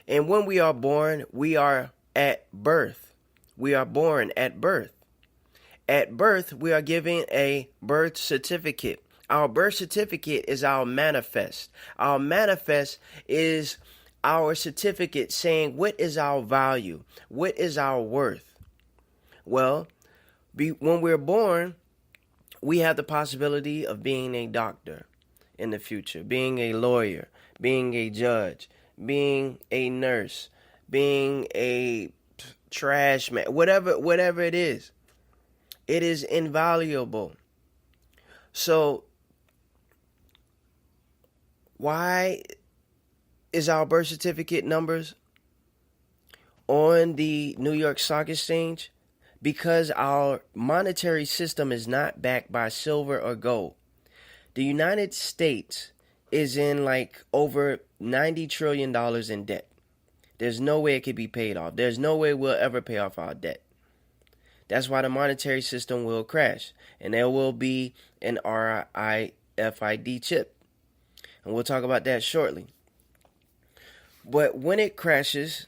And when we are born, we are at birth. We are born at birth. At birth, we are given a birth certificate. Our birth certificate is our manifest. Our manifest is our certificate saying what is our value, what is our worth. Well, when we're born, we have the possibility of being a doctor in the future, being a lawyer, being a judge, being a nurse, being a trash man, whatever it is. It is invaluable. So why is our birth certificate numbers on the New York Stock Exchange? Because our monetary system is not backed by silver or gold. The United States is in like over $90 trillion in debt. There's no way it could be paid off. There's no way we'll ever pay off our debt. That's why the monetary system will crash. And there will be an RFID chip. And we'll talk about that shortly. But when it crashes,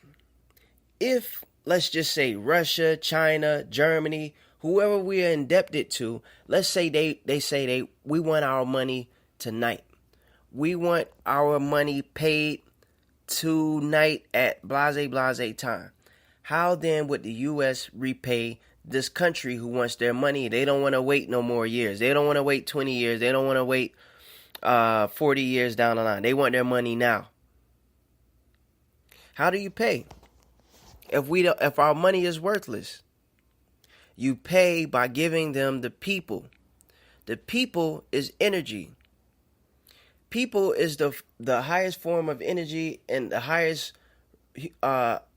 if, let's just say, Russia, China, Germany, whoever we are indebted to, let's say we want our money tonight. We want our money paid tonight at blase time. How then would the U.S. repay this country who wants their money? They don't want to wait no more years. They don't want to wait 20 years. They don't want to wait 40 years down the line. They want their money now. How do you pay? If our money is worthless, you pay by giving them the people. The people is energy. People is the highest form of energy and the highest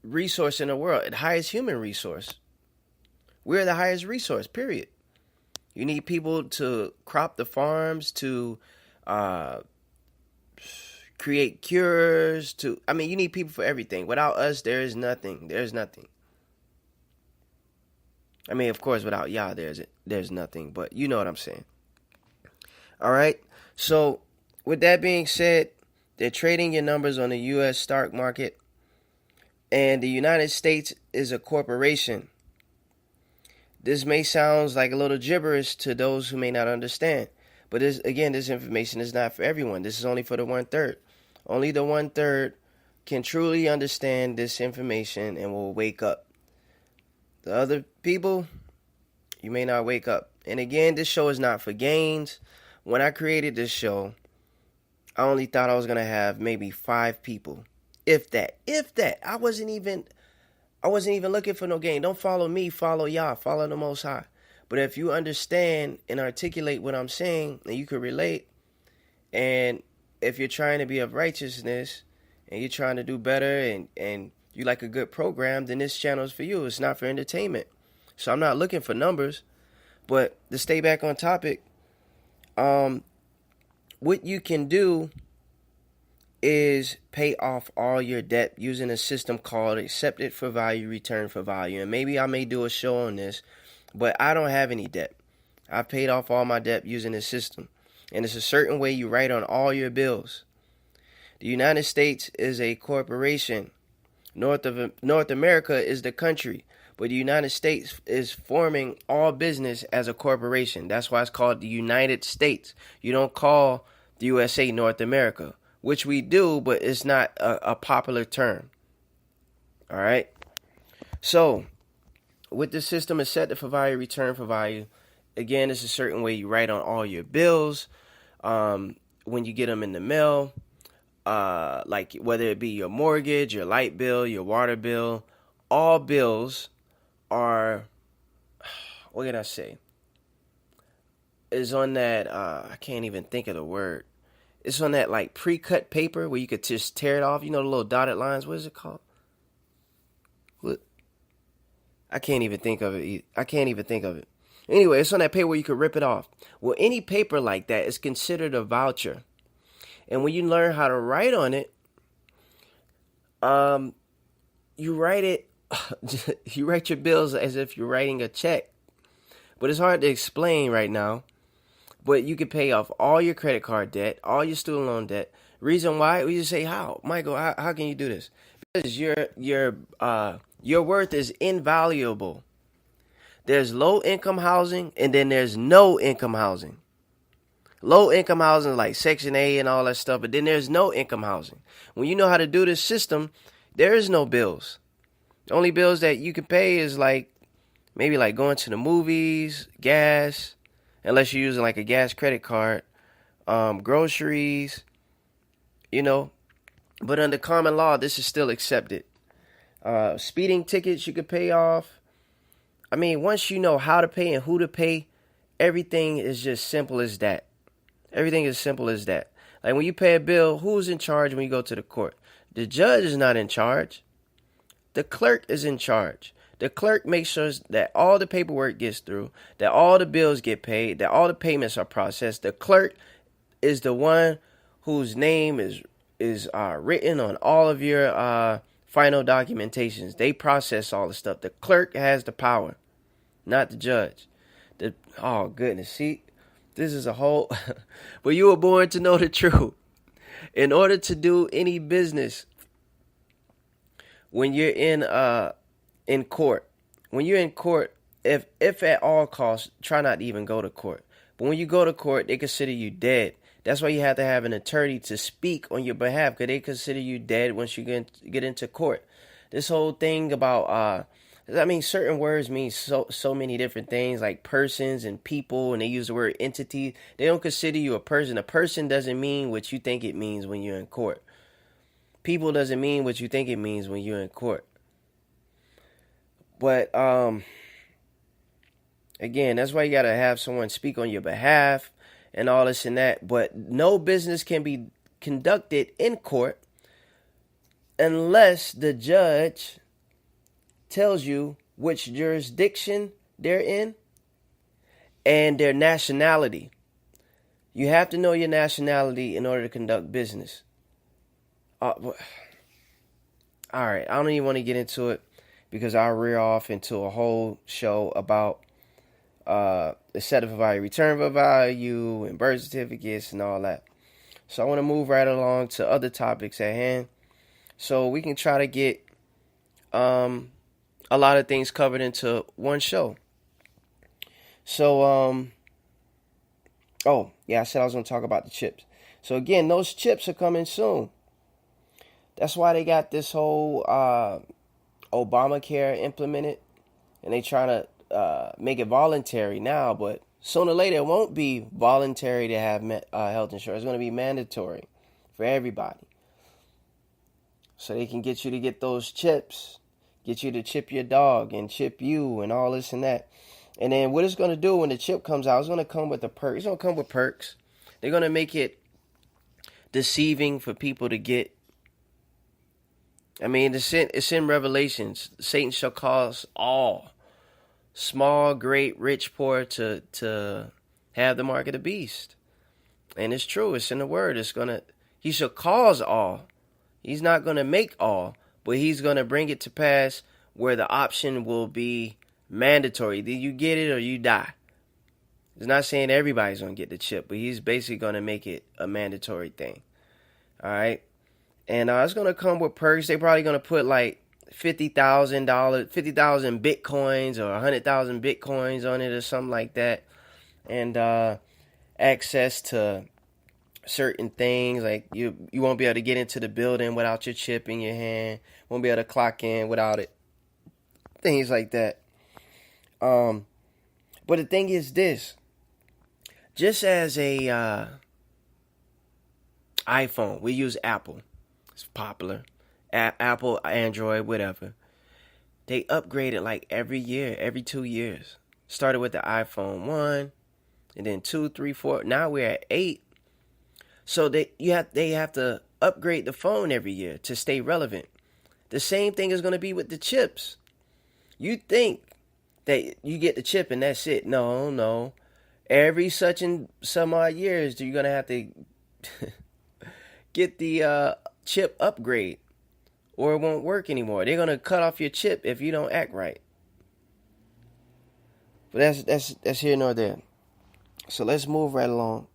resource in the world, the highest human resource. We're the highest resource, period. You need people to crop the farms, to create cures, you need people for everything. Without us, there is nothing. There's nothing. Of course, without y'all, there's nothing. But you know what I'm saying. All right. So with that being said, they're trading your numbers on the U.S. stock market. And the United States is a corporation. This may sound like a little gibberish to those who may not understand. But this information is not for everyone. This is only for the 1/3. Only the 1/3 can truly understand this information and will wake up. The other people, you may not wake up. And again, this show is not for gains. When I created this show, I only thought I was going to have maybe 5 people. If that. I wasn't even looking for no gain. Don't follow me, follow y'all, follow the Most High. But if you understand and articulate what I'm saying, and you can relate, and if you're trying to be of righteousness, and you're trying to do better, and you like a good program, then this channel is for you. It's not for entertainment. So I'm not looking for numbers. But to stay back on topic, what you can do is pay off all your debt using a system called accepted for value, return for value. And maybe I may do a show on this, but I don't have any debt. I paid off all my debt using this system. And it's a certain way you write on all your bills. The United States is a corporation. North America is the country. But the United States is forming all business as a corporation. That's why it's called the United States. You don't call the USA North America, which we do, but it's not a popular term. All right? So, with the system is set for value, return for value. Again, it's a certain way you write on all your bills when you get them in the mail. Like whether it be your mortgage, your light bill, your water bill, all bills are, what can I say? Is on that, I can't even think of the word. It's on that like pre-cut paper where you could just tear it off. You know the little dotted lines. What is it called? What? I can't even think of it. Anyway, it's on that paper where you could rip it off. Well, any paper like that is considered a voucher. And when you learn how to write on it, you write your bills as if you're writing a check. But it's hard to explain right now. But you can pay off all your credit card debt, all your student loan debt, Reason why? We just say, how, Michael? How can you do this? Because your worth is invaluable. There's low income housing, and then there's no income housing. Low income housing is like Section A and all that stuff, but then there's no income housing. When you know how to do this system, there is no bills. The only bills that you can pay is like maybe like going to the movies, gas, unless you're using like a gas credit card, groceries, you know. But under common law, this is still accepted. Speeding tickets you could pay off. I mean, once you know how to pay and who to pay, everything is just simple as that. Everything is simple as that. Like when you pay a bill, who's in charge when you go to the court? The judge is not in charge. The clerk is in charge. The clerk makes sure that all the paperwork gets through, that all the bills get paid, that all the payments are processed. The clerk is the one whose name is written on all of your final documentations. They process all the stuff. The clerk has the power, not the judge. Oh goodness, see, this is a whole. But you were born to know the truth. In order to do any business, when you're in court, if at all costs, try not to even go to court. But when you go to court, they consider you dead. That's why you have to have an attorney to speak on your behalf, because they consider you dead once you get into court. This whole thing about certain words mean so many different things, like persons and people, and they use the word entity. They don't consider you a person. A person doesn't mean what you think it means when you're in court. People doesn't mean what you think it means when you're in court. But again, that's why you gotta have someone speak on your behalf and all this and that. But no business can be conducted in court unless the judge tells you which jurisdiction they're in and their nationality. You have to know your nationality in order to conduct business. All right, I don't even want to get into it because I'll rear off into a whole show about the set of value, return of value, and birth certificates and all that. So I want to move right along to other topics at hand, so we can try to get a lot of things covered into one show. So oh yeah, I said I was going to talk about the chips. So again, those chips are coming soon. That's why they got this whole Obamacare implemented, and they trying to make it voluntary now, but sooner or later it won't be voluntary to have health insurance. It's going to be mandatory for everybody. So they can get you to get those chips, get you to chip your dog and chip you and all this and that. And then what it's going to do when the chip comes out, it's going to come with a perk. It's going to come with perks. They're going to make it deceiving for people to get. I mean, it's in Revelations. Satan shall cause all, small, great, rich, poor, to have the mark of the beast. And it's true. It's in the word. He shall cause all. He's not going to make all, but he's going to bring it to pass where the option will be mandatory. Either you get it or you die. It's not saying everybody's going to get the chip, but he's basically going to make it a mandatory thing. All right. And it's going to come with perks. They're probably going to put like $50,000, 50,000 Bitcoins or 100,000 Bitcoins on it or something like that. And access to certain things, like you won't be able to get into the building without your chip in your hand. Won't be able to clock in without it. Things like that. But the thing is this. Just as a iPhone, we use Apple. It's popular. Apple, Android, whatever. They upgrade it like every year, every 2 years. Started with the iPhone 1, and then 2, 3, 4. Now we're at 8. So they have to upgrade the phone every year to stay relevant. The same thing is going to be with the chips. You think that you get the chip and that's it. No. Every such and some odd years, you're going to have to get the chip upgrade, or it won't work anymore. They're going to cut off your chip if you don't act right. But that's here nor there. So let's move right along.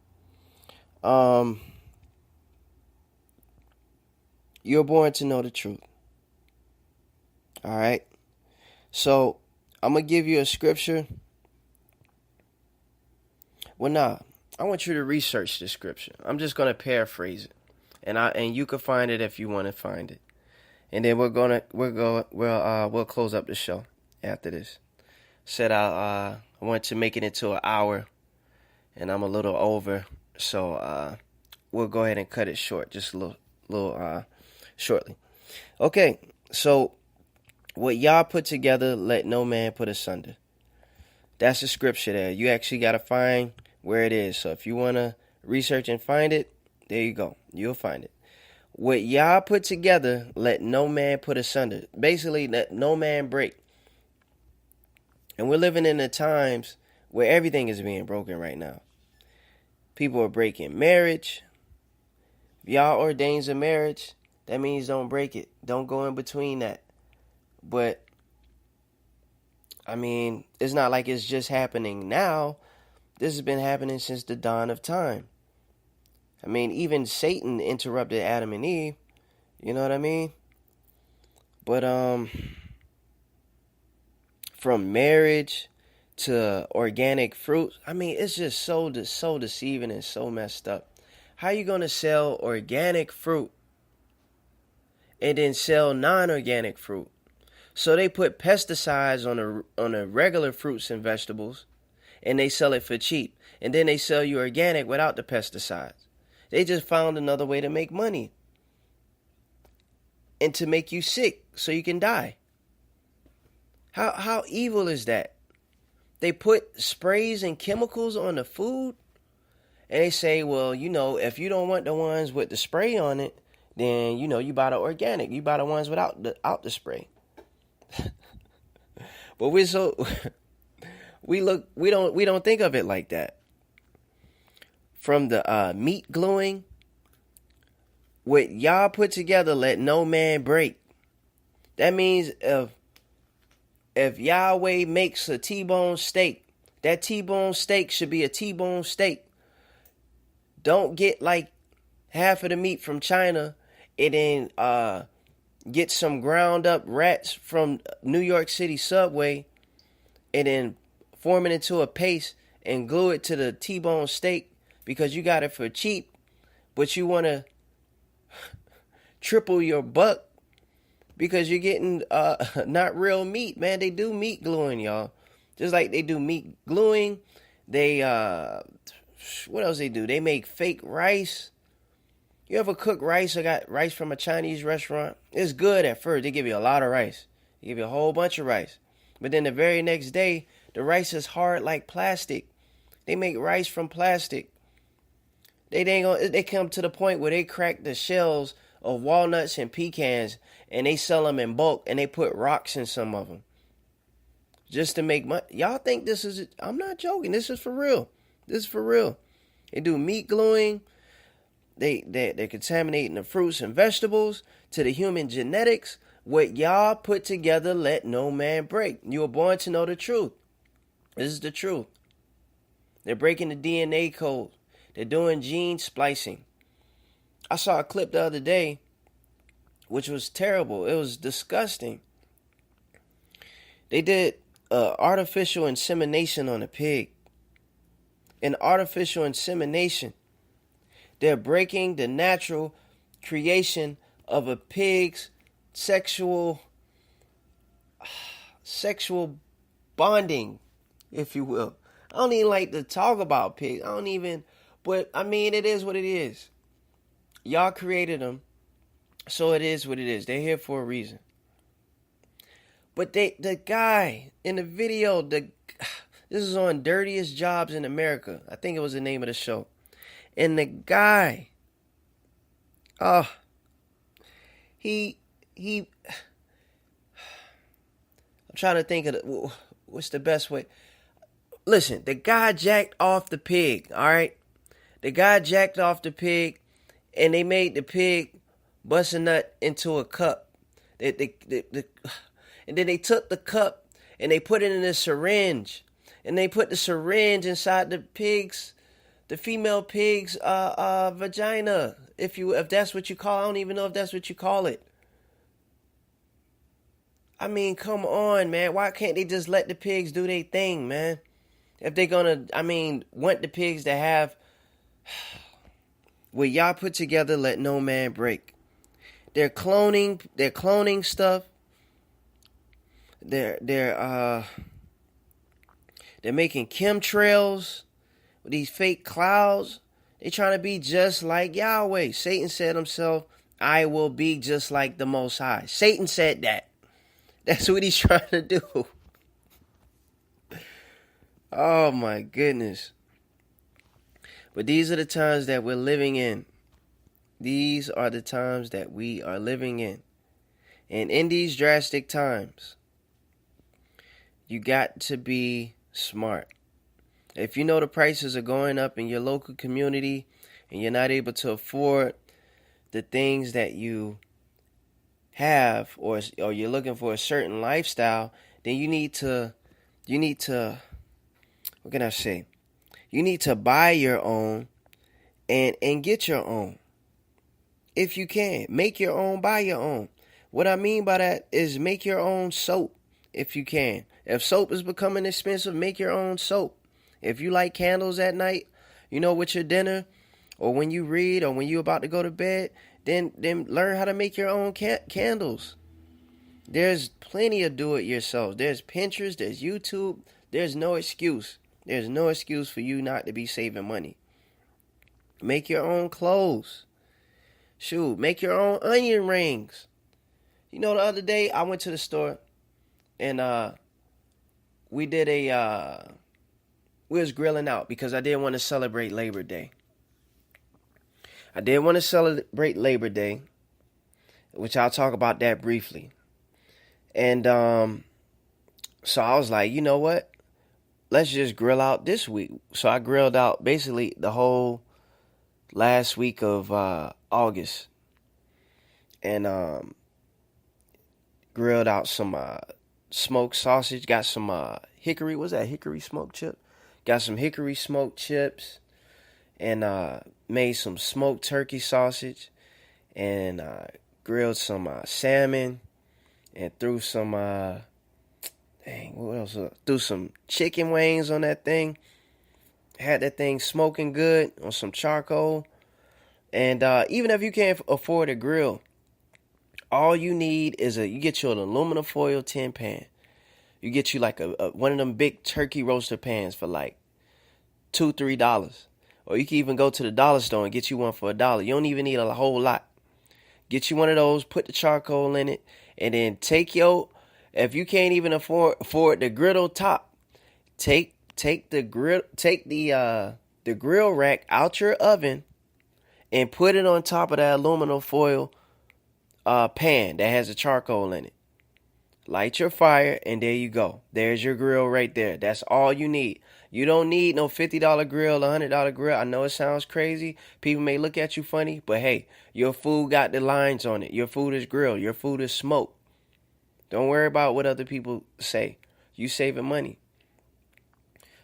You're born to know the truth. All right? So, I'm going to give you a scripture. Well, nah. I want you to research the scripture. I'm just going to paraphrase it. And you can find it if you want to find it. And then we'll close up the show after this. Said I want to make it into an hour, and I'm a little over, so we'll go ahead and cut it short, just a little shortly. Okay, so what Yah put together, let no man put asunder. That's the scripture there. You actually got to find where it is. So if you want to research and find it, there you go. You'll find it. What Yah put together, let no man put asunder. Basically, let no man break. And we're living in the times where everything is being broken right now. People are breaking marriage. If Yah ordains a marriage, that means don't break it. Don't go in between that. But, I mean, it's not like it's just happening now. This has been happening since the dawn of time. I mean, even Satan interrupted Adam and Eve. You know what I mean? But, from marriage to organic fruits, I mean, it's just so deceiving and so messed up. How you going to sell organic fruit and then sell non-organic fruit? So they put pesticides on the regular fruits and vegetables, and they sell it for cheap. And then they sell you organic without the pesticides. They just found another way to make money and to make you sick so you can die. How evil is that? They put sprays and chemicals on the food, and they say, well, if you don't want the ones with the spray on it, then you buy the organic. You buy the ones without the spray. But we don't think of it like that. From the meat gluing, what Yah put together, let no man break. That means if Yahweh makes a T-bone steak, that T-bone steak should be a T-bone steak. Don't get like half of the meat from China and then get some ground up rats from New York City subway and then form it into a paste and glue it to the T-bone steak because you got it for cheap, but you want to triple your buck because you're getting not real meat, man. They do meat gluing, y'all. Just like they do meat gluing, they what else they do? They make fake rice. You ever cook rice or got rice from a Chinese restaurant? It's good at first. They give you a lot of rice. They give you a whole bunch of rice. But then the very next day, the rice is hard like plastic. They make rice from plastic. They come to the point where they crack the shells of walnuts and pecans and they sell them in bulk and they put rocks in some of them just to make money. Y'all think this is, I'm not joking. This is for real. This is for real. They do meat gluing. They're contaminating the fruits and vegetables to the human genetics. What Yah put together, let no man break. You were born to know the truth. This is the truth. They're breaking the DNA code. They're doing gene splicing. I saw a clip the other day, which was terrible. It was disgusting. They did artificial insemination on a pig. An artificial insemination. They're breaking the natural creation of a pig's sexual bonding, if you will. I don't even like to talk about pigs. But I mean, it is what it is. Y'all created them, so it is what it is. They're here for a reason. But the guy in the video, this is on Dirtiest Jobs in America. I think it was the name of the show. And the guy, he I'm trying to think of what's the best way. Listen, the guy jacked off the pig, all right? The guy jacked off the pig, and they made the pig bust a nut into a cup. And then they took the cup, and they put it in a syringe. And they put the syringe inside the pig's the female pig's vagina. If that's what you call, I don't even know if that's what you call it. I mean, come on, man. Why can't they just let the pigs do their thing, man? If they're gonna, I mean, want the pigs to have what y'all put together, let no man break. They're cloning stuff. They're making chemtrails with these fake clouds. They trying to be just like Yahweh. Satan said himself, I will be just like the Most High. Satan said that. That's what he's trying to do. Oh my goodness. But these are the times that we're living in. These are the times that we are living in. And in these drastic times, you got to be smart. If you know the prices are going up in your local community and you're not able to afford the things that you have, or you're looking for a certain lifestyle, then you need to what can I say? You need to buy your own and get your own. If you can, make your own, buy your own. What I mean by that is make your own soap if you can. If soap is becoming expensive, make your own soap. If you like candles at night, with your dinner, or when you read, or when you're about to go to bed, then learn how to make your own candles. There's plenty of do-it-yourself. There's Pinterest, there's YouTube. There's no excuse. There's no excuse for you not to be saving money. Make your own clothes. Shoot, make your own onion rings. The other day I went to the store and we was grilling out because I didn't want to celebrate Labor Day. I did want to celebrate Labor Day, which I'll talk about that briefly. And so I was like, you know what? Let's just grill out this week. So I grilled out basically the whole last week of August. And grilled out some smoked sausage. Got some hickory. What's that? Hickory smoked chip? Got some hickory smoked chips. And made some smoked turkey sausage. And grilled some salmon. And threw some, what else? Threw some chicken wings on that thing. Had that thing smoking good on some charcoal. And even if you can't afford a grill, all you need is you get you an aluminum foil tin pan. You get you like a one of them big turkey roaster pans for like $2-3. Or you can even go to the dollar store and get you one for $1. You don't even need a whole lot. Get you one of those, put the charcoal in it, and then if you can't even afford the griddle top, take the grill rack out your oven and put it on top of that aluminum foil pan that has the charcoal in it. Light your fire, and there you go. There's your grill right there. That's all you need. You don't need no $50 grill, $100 grill. I know it sounds crazy. People may look at you funny, but hey, your food got the lines on it. Your food is grilled. Your food is smoked. Don't worry about what other people say. You saving money.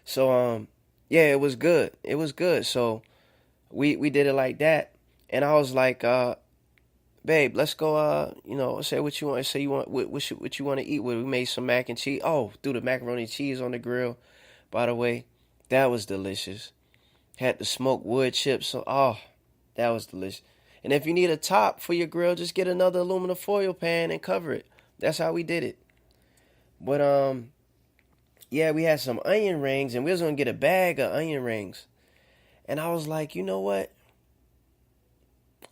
So, yeah, it was good. It was good. So we did it like that. And I was like, babe, let's go, say what you want. Say you want, what you want to eat with. We made some mac and cheese. Oh, threw the macaroni and cheese on the grill. By the way, that was delicious. Had the smoked wood chips. So, that was delicious. And if you need a top for your grill, just get another aluminum foil pan and cover it. That's how we did it. But, yeah, we had some onion rings, and we was going to get a bag of onion rings. And I was like, you know what?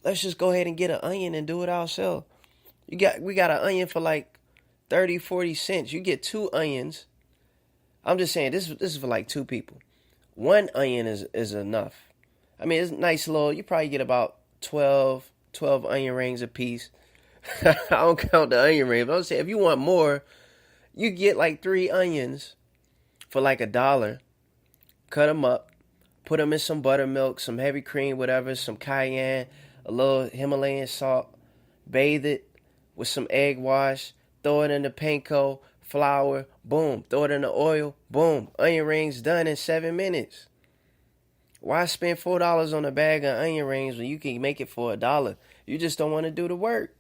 Let's just go ahead and get an onion and do it ourselves. We got an onion for like 30, 40 cents. You get 2 onions. I'm just saying, this is for like 2 people. 1 onion is enough. I mean, it's nice little, you probably get about 12 onion rings a piece. I don't count the onion rings. But I'm saying, if you want more, you get like 3 onions for like $1. Cut them up. Put them in some buttermilk, some heavy cream, whatever, some cayenne, a little Himalayan salt. Bathe it with some egg wash. Throw it in the panko. Flour, boom. Throw it in the oil, boom. Onion rings done in 7 minutes. Why spend $4 on a bag of onion rings when you can make it for $1? You just don't want to do the work.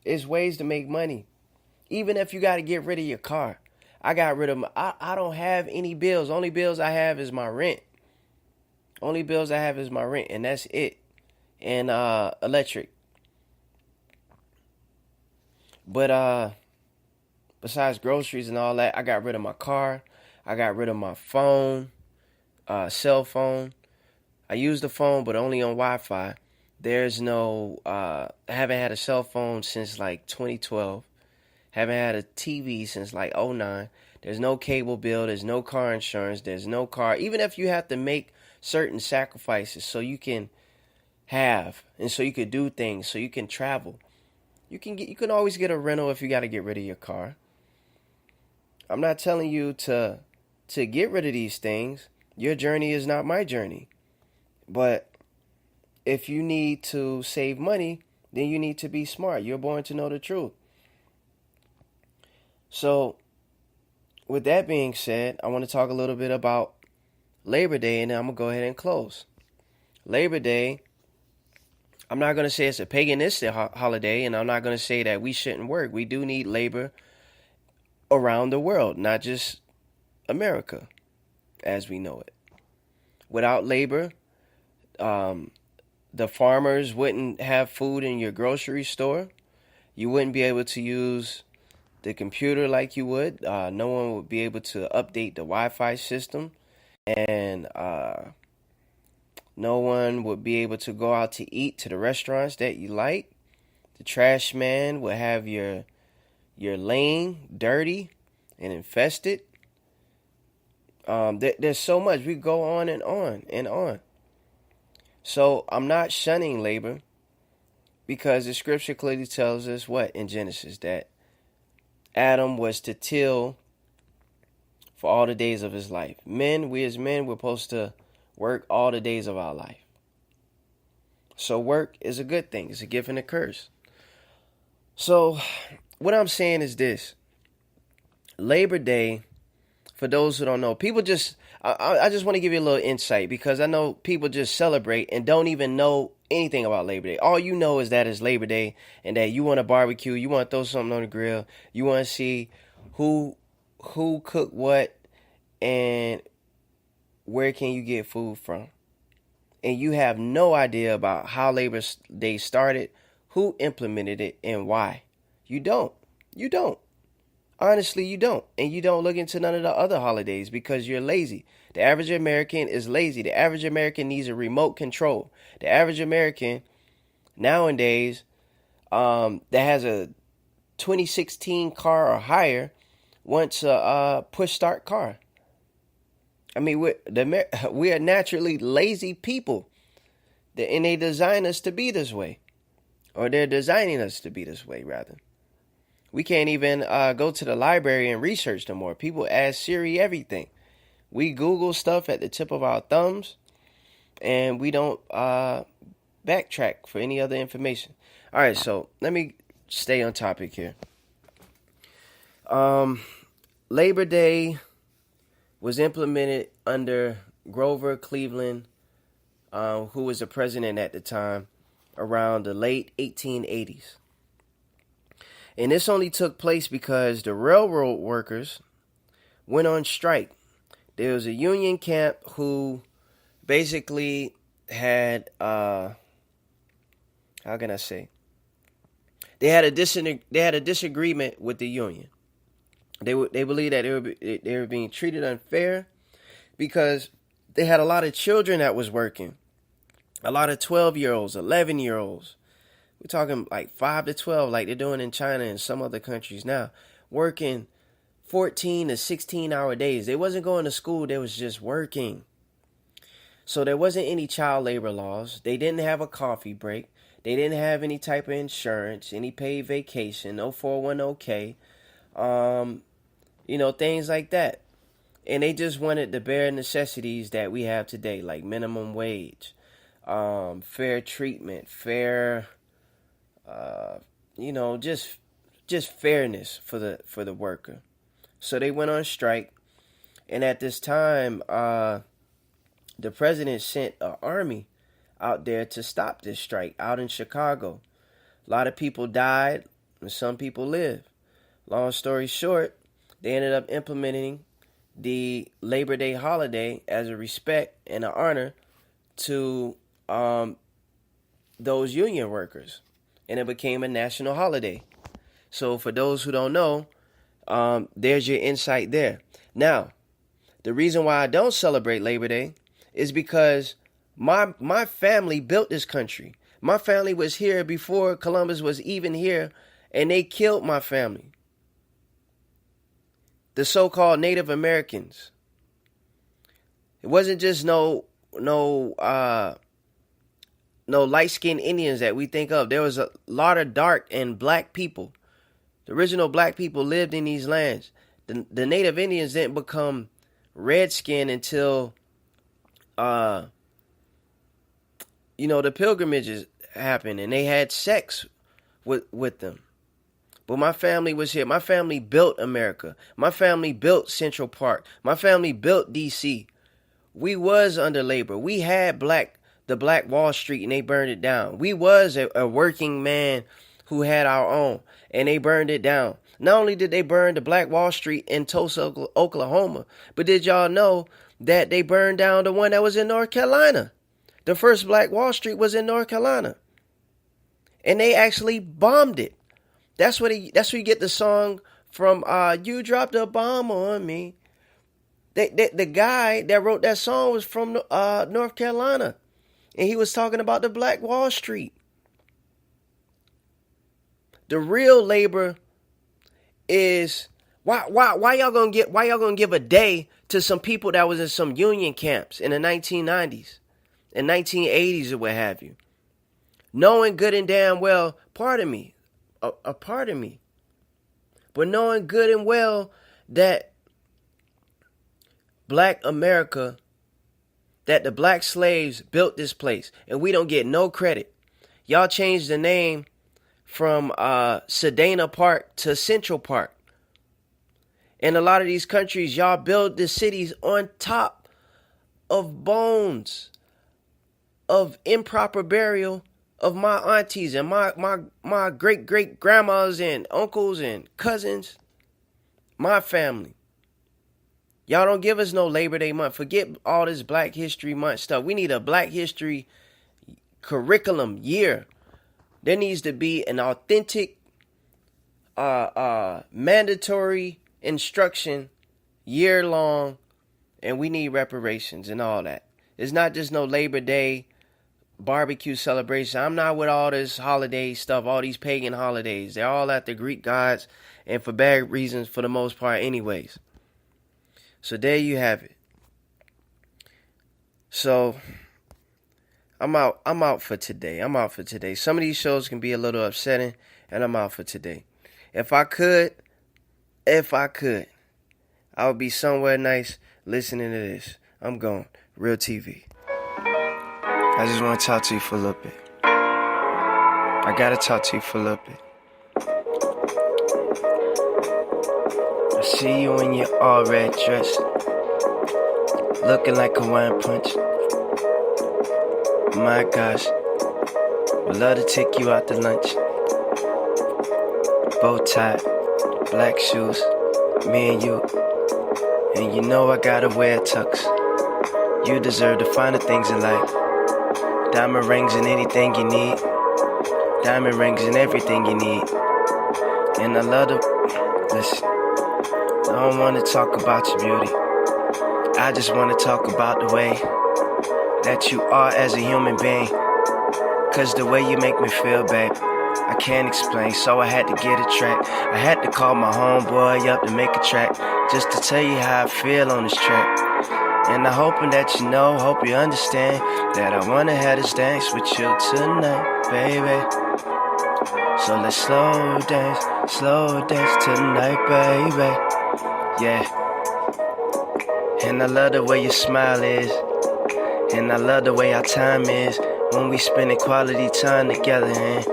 It's ways to make money. Even if you got to get rid of your car. I got rid of I don't have any bills. Only bills I have is my rent. Only bills I have is my rent, and that's it. And electric. But besides groceries and all that, I got rid of my car. I got rid of my phone, cell phone. I use the phone, but only on Wi-Fi. There's no, I haven't had a cell phone since like 2012. Haven't had a TV since like '09. There's no cable bill. There's no car insurance. There's no car. Even if you have to make certain sacrifices so you can have and so you can do things, so you can travel. You can always get a rental if you got to get rid of your car. I'm not telling you to get rid of these things. Your journey is not my journey. But if you need to save money, then you need to be smart. You're born to know the truth. So, with that being said, I want to talk a little bit about Labor Day, and then I'm going to go ahead and close. Labor Day, I'm not going to say it's a paganistic holiday, and I'm not going to say that we shouldn't work. We do need labor around the world, not just America as we know it. Without labor, the farmers wouldn't have food in your grocery store. You wouldn't be able to use the computer like you would. No one would be able to update the Wi-Fi system. And no one would be able to go out to eat to the restaurants that you like. The trash man would have your lane dirty and infested. There's so much. We go on and on and on. So I'm not shunning labor because the scripture clearly tells us what in Genesis, that Adam was to till for all the days of his life. We as men, we're supposed to work all the days of our life. So work is a good thing. It's a gift and a curse. So what I'm saying is this. Labor Day, for those who don't know, people just, I just want to give you a little insight because I know people just celebrate and don't even know anything about Labor Day. All you know is that it's Labor Day and that you want to barbecue, you want to throw something on the grill, you want to see who cooked what and where can you get food from. And you have no idea about how Labor Day started, who implemented it, and why. You don't. You don't. Honestly, you don't. And you don't look into none of the other holidays because you're lazy. The average American is lazy. The average American needs a remote control. The average American nowadays that has a 2016 car or higher wants a push start car. I mean, we are naturally lazy people. And they design us to be this way. Or they're designing us to be this way, rather. We can't even go to the library and research no more. People ask Siri everything. We Google stuff at the tip of our thumbs, and we don't backtrack for any other information. All right, so let me stay on topic here. Labor Day was implemented under Grover Cleveland, who was the president at the time, around the late 1880s. And this only took place because the railroad workers went on strike. There was a union camp who basically had, how can I say? They had a disagreement with the union. They believed that they were being treated unfair because they had a lot of children that was working. A lot of 12-year-olds, 11-year-olds. We're talking like 5 to 12 like they're doing in China and some other countries now. Working 14 to 16-hour days. They wasn't going to school. They was just working. So there wasn't any child labor laws. They didn't have a coffee break. They didn't have any type of insurance, any paid vacation, no 401k, things like that. And they just wanted the bare necessities that we have today, like minimum wage, fair treatment, fair, just fairness for the worker. So they went on strike, and at this time, the president sent an army out there to stop this strike out in Chicago. A lot of people died and some people lived. Long story short, they ended up implementing the Labor Day holiday as a respect and an honor to those union workers. And it became a national holiday. So for those who don't know, there's your insight there. Now, the reason why I don't celebrate Labor Day is because my family built this country. My family was here before Columbus was even here, and they killed my family. The so-called Native Americans. It wasn't just no light-skinned Indians that we think of. There was a lot of dark and black people. The original black people lived in these lands. The Native Indians didn't become red-skinned until the pilgrimages happened and they had sex with them. But my family was here. My family built America. My family built Central Park. My family built D.C. We was under labor. We had the Black Wall Street and they burned it down. We was a working man who had our own and they burned it down. Not only did they burn the Black Wall Street in Tulsa, Oklahoma, but did y'all know that they burned down the one that was in North Carolina? The first Black Wall Street was in North Carolina. And they actually bombed it. That's where you get the song from You Dropped a Bomb on Me. The guy that wrote that song was from North Carolina. And he was talking about the Black Wall Street. The real labor is why y'all gonna give a day to some people that was in some union camps in the 1990s and 1980s or what have you, knowing good and damn well, pardon me, but knowing good and well that Black America, that the black slaves built this place, and we don't get no credit. Y'all changed the name from Sedana Park to Central Park. In a lot of these countries, y'all build the cities on top of bones of improper burial of my aunties and my great grandmas and uncles and cousins, my family. Y'all don't give us no Labor Day month. Forget all this Black History Month stuff. We need a Black History curriculum year. There needs to be an authentic, mandatory instruction year long, and we need reparations and all that. It's not just no Labor Day barbecue celebration. I'm not with all this holiday stuff, all these pagan holidays. They're all at the Greek gods, and for bad reasons for the most part anyways. So there you have it. So I'm out for today. Some of these shows can be a little upsetting, and I'm out for today. If I could, I would be somewhere nice listening to this. I'm gone. Real TV. I just want to talk to you for a little bit. I gotta talk to you for a little bit. I see you in your all red dress, looking like a wine punch. My gosh, would love to take you out to lunch. Bow tie, black shoes, me and you. And you know I gotta wear a tux. You deserve the finer things in life. Diamond rings and anything you need. Diamond rings and everything you need. And I love to, listen, I don't want to talk about your beauty. I just want to talk about the way that you are as a human being. Cause the way you make me feel, babe, I can't explain, so I had to get a track. I had to call my homeboy up to make a track, just to tell you how I feel on this track. And I'm hoping that you know, hope you understand, that I wanna have this dance with you tonight, baby. So let's slow dance tonight, baby. Yeah. And I love the way your smile is, and I love the way our time is, when we spending quality time together, and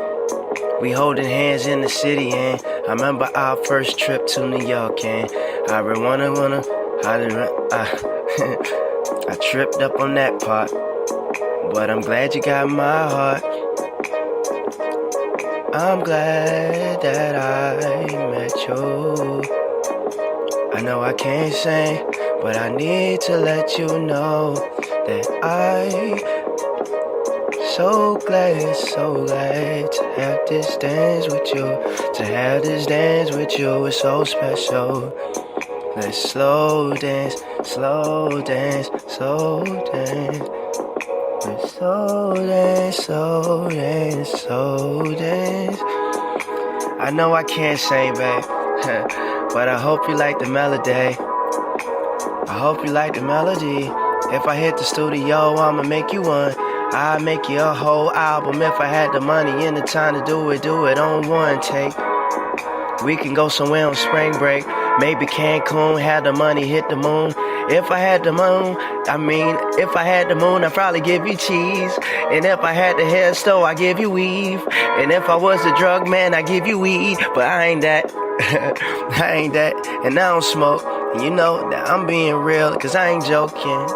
we holding hands in the city, and I remember our first trip to New York, and I I tripped up on that part, but I'm glad you got my heart. I'm glad that I met you. I know I can't sing, but I need to let you know that so glad to have this dance with you. To have this dance with you is so special. Let's slow dance, slow dance, slow dance. Let's slow dance, slow dance, slow dance. I know I can't sing, babe, but I hope you like the melody. I hope you like the melody. If I hit the studio, I'ma make you one. I'd make you a whole album if I had the money and the time to do it on one take. We can go somewhere on spring break. Maybe Cancun, have the money, hit the moon. If I had the moon, I'd probably give you cheese. And if I had the hair store, I'd give you weave. And if I was a drug man, I'd give you weed. But I ain't that. I ain't that. And I don't smoke. And you know that I'm being real, cause I ain't joking.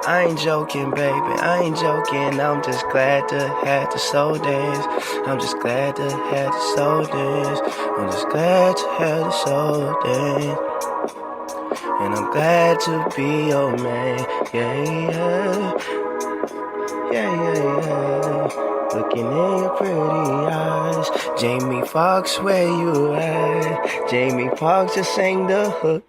I ain't joking, baby, I ain't joking. I'm just glad to have the soul dance. I'm just glad to have the soul dance. I'm just glad to have the soul dance. And I'm glad to be your man. Yeah. Looking in your pretty eyes. Jamie Foxx, where you at? Jamie Foxx just sang the hook.